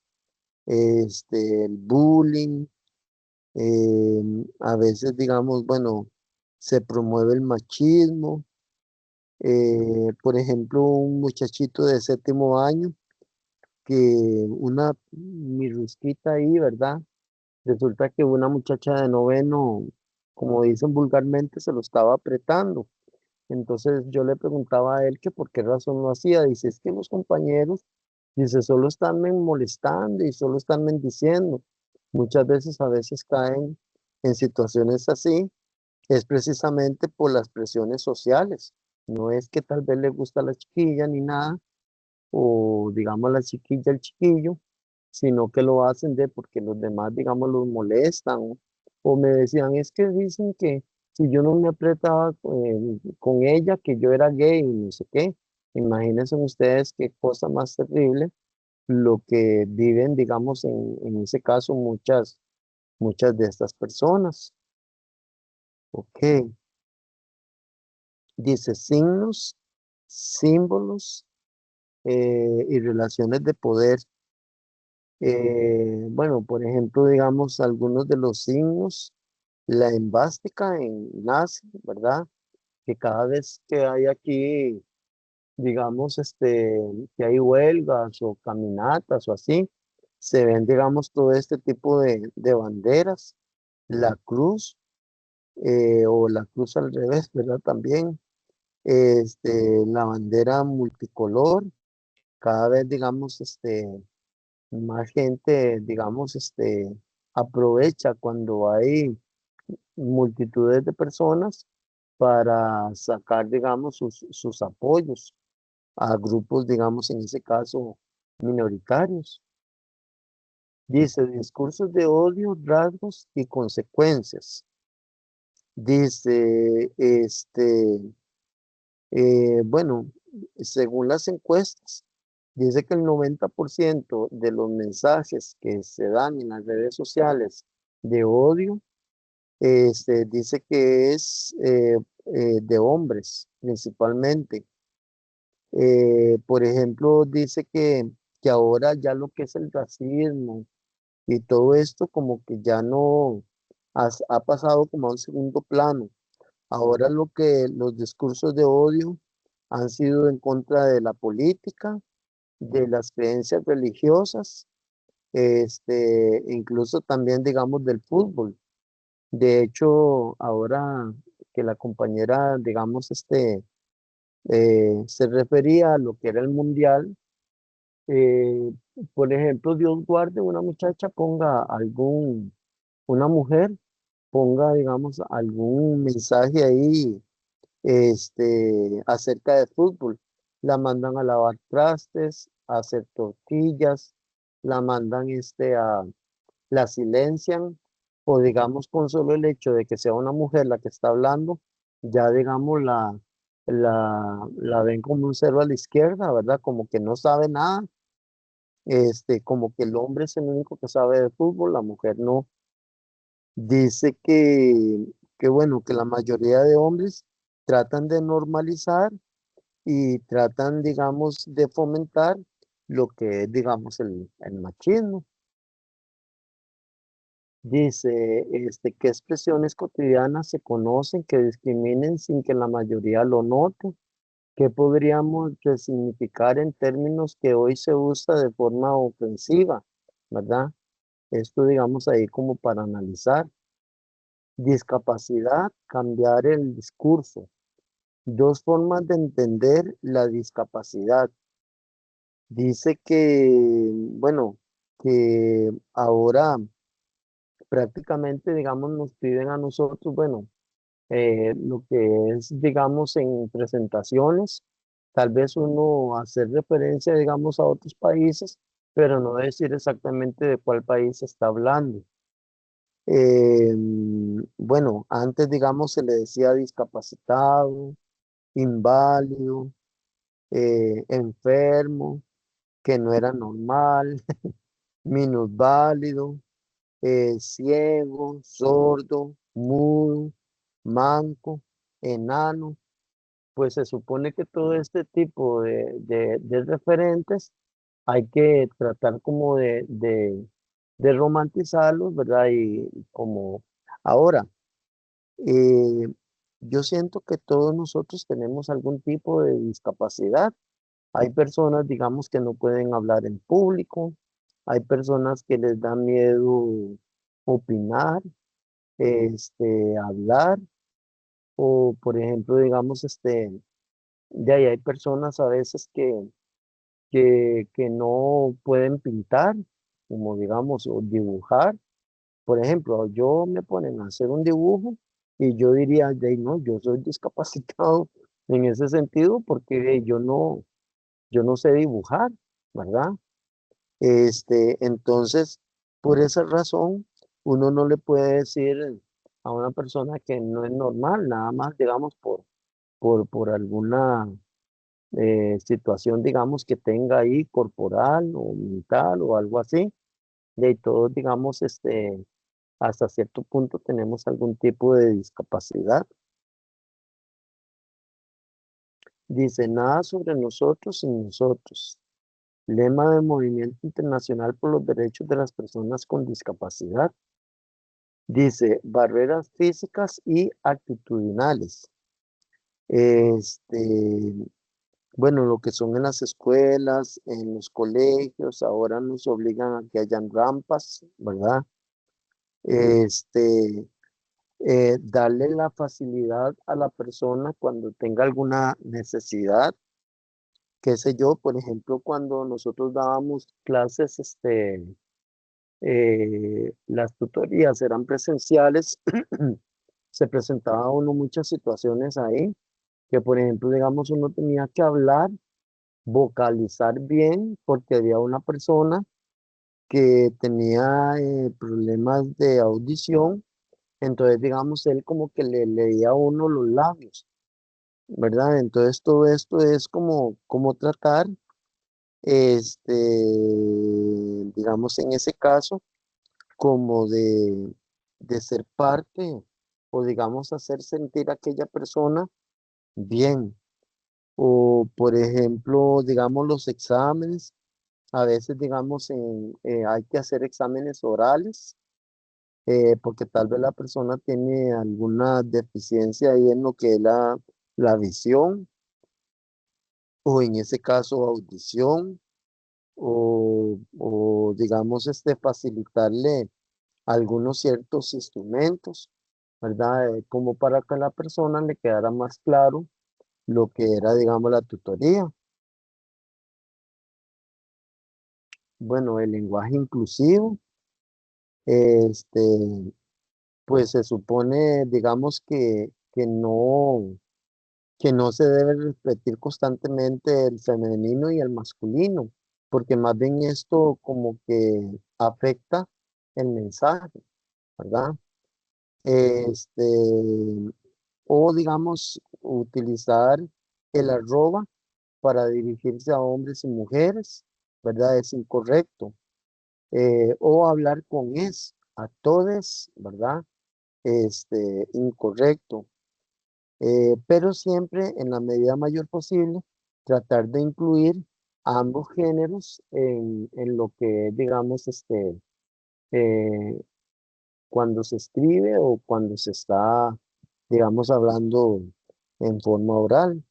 el bullying, a veces, digamos, bueno, se promueve el machismo. Por ejemplo, un muchachito de séptimo año que una mirrusquita ahí, ¿verdad? Resulta que una muchacha de noveno, como dicen vulgarmente, se lo estaba apretando. Entonces yo le preguntaba a él que por qué razón lo hacía. Dice, es que los compañeros, dice, solo están molestando y solo están diciendo. Muchas veces, a veces caen en situaciones así, es precisamente por las presiones sociales. No es que tal vez le gusta a la chiquilla ni nada, o digamos la chiquilla, el chiquillo, sino que lo hacen de porque los demás, digamos, los molestan. O me decían, es que dicen que si yo no me apretaba con ella, que yo era gay y no sé qué. Imagínense ustedes qué cosa más terrible lo que viven, digamos, en ese caso muchas de estas personas. Ok, dice signos, símbolos y relaciones de poder. Bueno, por ejemplo, digamos, algunos de los signos, la esvástica en nazi, ¿verdad? Que cada vez que hay aquí, digamos, que hay huelgas o caminatas o así, se ven, digamos, todo este tipo de banderas, la cruz o la cruz al revés, ¿verdad? También, la bandera multicolor, cada vez, digamos, más gente, digamos, aprovecha cuando hay multitudes de personas para sacar, digamos, sus apoyos a grupos, digamos, en ese caso, minoritarios. Dice, discursos de odio, rasgos y consecuencias. Dice, bueno, según las encuestas, dice que el 90% de los mensajes que se dan en las redes sociales de odio, dice que es de hombres principalmente. Por ejemplo, dice que ahora ya lo que es el racismo y todo esto como que ya no ha pasado como a un segundo plano. Ahora lo que los discursos de odio han sido en contra de la política, de las creencias religiosas, incluso también, digamos, del fútbol. De hecho, ahora que la compañera, digamos, se refería a lo que era el mundial, eh, por ejemplo, Dios guarde una muchacha ponga una mujer ponga, digamos, algún mensaje ahí, acerca de fútbol. La mandan a lavar trastes, a hacer tortillas, la mandan, la silencian, o digamos, con solo el hecho de que sea una mujer la que está hablando, ya digamos, la ven como un cero a la izquierda, ¿verdad? Como que no sabe nada, como que el hombre es el único que sabe de fútbol, la mujer no. Dice que bueno, que la mayoría de hombres tratan de normalizar y tratan, digamos, de fomentar lo que es, digamos, el machismo. Dice, qué expresiones cotidianas se conocen que discriminen sin que la mayoría lo note. ¿Qué podríamos resignificar en términos que hoy se usa de forma ofensiva? ¿Verdad? Esto, digamos, ahí como para analizar. Discapacidad, cambiar el discurso. Dos formas de entender la discapacidad. Dice que, bueno, que ahora prácticamente, digamos, nos piden a nosotros, bueno, lo que es, digamos, en presentaciones, tal vez uno hacer referencia, digamos, a otros países, pero no decir exactamente de cuál país se está hablando. Bueno, antes, digamos, se le decía discapacitado, inválido, enfermo, que no era normal, minusválido, ciego, sordo, mudo, manco, enano. Pues se supone que todo este tipo de referentes hay que tratar como de romantizarlos, ¿verdad? Y como ahora, eh, yo siento que todos nosotros tenemos algún tipo de discapacidad. Hay personas, digamos, que no pueden hablar en público, hay personas que les da miedo opinar, hablar, o por ejemplo, digamos, de ahí hay personas a veces que no pueden pintar, como digamos, o dibujar. Por ejemplo, yo me ponen a hacer un dibujo y yo diría, de ahí, no, yo soy discapacitado en ese sentido porque yo no sé dibujar, ¿verdad? Entonces, por esa razón, uno no le puede decir a una persona que no es normal, nada más, digamos, por alguna situación, digamos, que tenga ahí corporal o mental o algo así. De todos, digamos, hasta cierto punto tenemos algún tipo de discapacidad. Dice, nada sobre nosotros sin nosotros. Lema del Movimiento Internacional por los Derechos de las Personas con Discapacidad. Dice, barreras físicas y actitudinales. Este, bueno, lo que son en las escuelas, en los colegios, ahora nos obligan a que hayan rampas, ¿verdad? Este, darle la facilidad a la persona cuando tenga alguna necesidad, qué sé yo, por ejemplo, cuando nosotros dábamos clases, las tutorías eran presenciales, se presentaba uno muchas situaciones ahí, que por ejemplo, digamos, uno tenía que hablar, vocalizar bien, porque había una persona que tenía problemas de audición, entonces, digamos, él como que le leía a uno los labios, ¿verdad? Entonces, todo esto es como tratar, digamos, en ese caso, como de ser parte o digamos hacer sentir a aquella persona bien. O por ejemplo, digamos los exámenes, a veces digamos hay que hacer exámenes orales porque tal vez la persona tiene alguna deficiencia ahí en lo que es la visión o en ese caso audición. o digamos, facilitarle algunos ciertos instrumentos, ¿verdad? Como para que a la persona le quedara más claro lo que era, digamos, la tutoría. Bueno, el lenguaje inclusivo, este, pues se supone, digamos, que no se debe repetir constantemente el femenino y el masculino, porque más bien esto como que afecta el mensaje, ¿verdad? Este, o digamos, utilizar el arroba para dirigirse a hombres y mujeres, ¿verdad? Es incorrecto. O hablar con es, a todes, ¿verdad? Incorrecto. Pero siempre en la medida mayor posible tratar de incluir a ambos géneros en lo que digamos, eh, cuando se escribe o cuando se está, digamos, hablando en forma oral.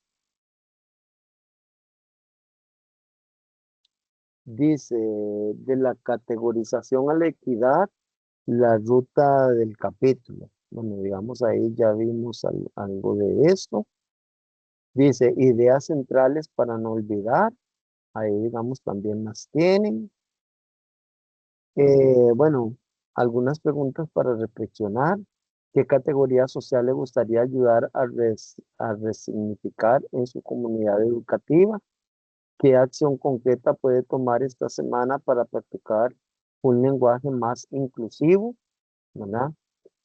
Dice, de la categorización a la equidad, la ruta del capítulo. Bueno, digamos, ahí ya vimos algo de esto. Dice, ideas centrales para no olvidar. Ahí, digamos, también las tienen. Bueno, algunas preguntas para reflexionar. ¿Qué categoría social le gustaría ayudar a resignificar en su comunidad educativa? ¿Qué acción concreta puede tomar esta semana para practicar un lenguaje más inclusivo? ¿Verdad?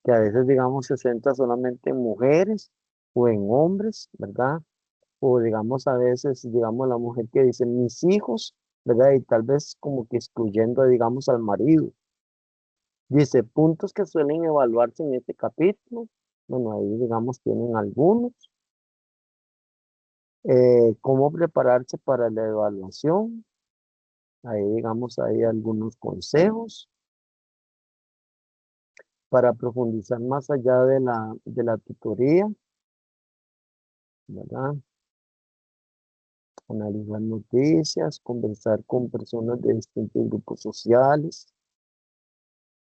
Que a veces, digamos, se centra solamente en mujeres o en hombres, ¿verdad? O digamos, a veces, digamos, la mujer que dice mis hijos, ¿verdad? Y tal vez como que excluyendo, digamos, al marido. Dice, puntos que suelen evaluarse en este capítulo. Bueno, ahí, digamos, tienen algunos. ¿Cómo prepararse para la evaluación? Ahí, digamos, hay algunos consejos para profundizar más allá de la tutoría, ¿verdad? Analizar noticias, conversar con personas de distintos grupos sociales.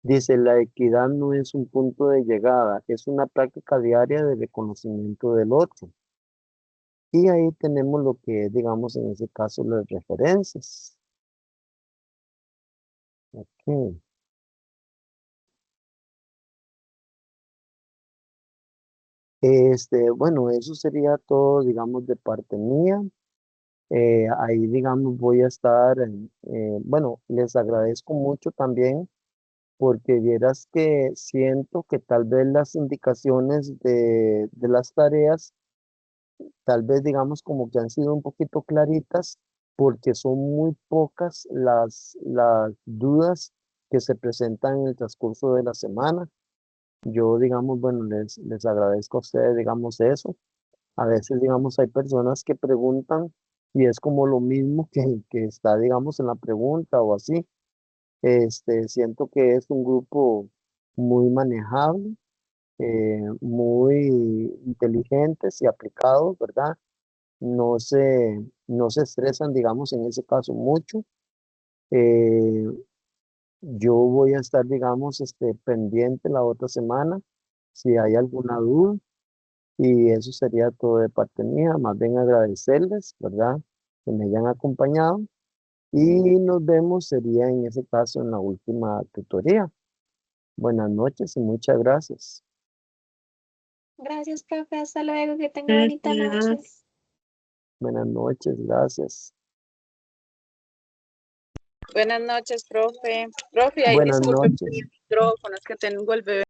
Dice, la equidad no es un punto de llegada, es una práctica diaria de reconocimiento del otro. Y ahí tenemos lo que es, digamos, en ese caso, las referencias. Aquí. Bueno, eso sería todo, digamos, de parte mía. Ahí, digamos, voy a estar, bueno, les agradezco mucho también porque vieras que siento que tal vez las indicaciones de las tareas, tal vez digamos como que han sido un poquito claritas porque son muy pocas las dudas que se presentan en el transcurso de la semana. Yo, digamos, bueno, les agradezco a ustedes, digamos, eso. A veces, digamos, hay personas que preguntan y es como lo mismo que está, digamos, en la pregunta o así. Siento que es un grupo muy manejable, muy inteligentes y aplicados, ¿verdad? No se estresan, digamos, en ese caso mucho. Eh, yo voy a estar, digamos, pendiente la otra semana si hay alguna duda. Y eso sería todo de parte mía. Más bien agradecerles, ¿verdad? Que me hayan acompañado. Y nos vemos, sería en ese caso en la última tutoría. Buenas noches y muchas gracias. Gracias, profe. Hasta luego. Que tenga bonita noche. Buenas noches, gracias. Buenas noches, profe. Profe, ay, Buenas disculpe noches. mi micrófono, es que tengo el bebé.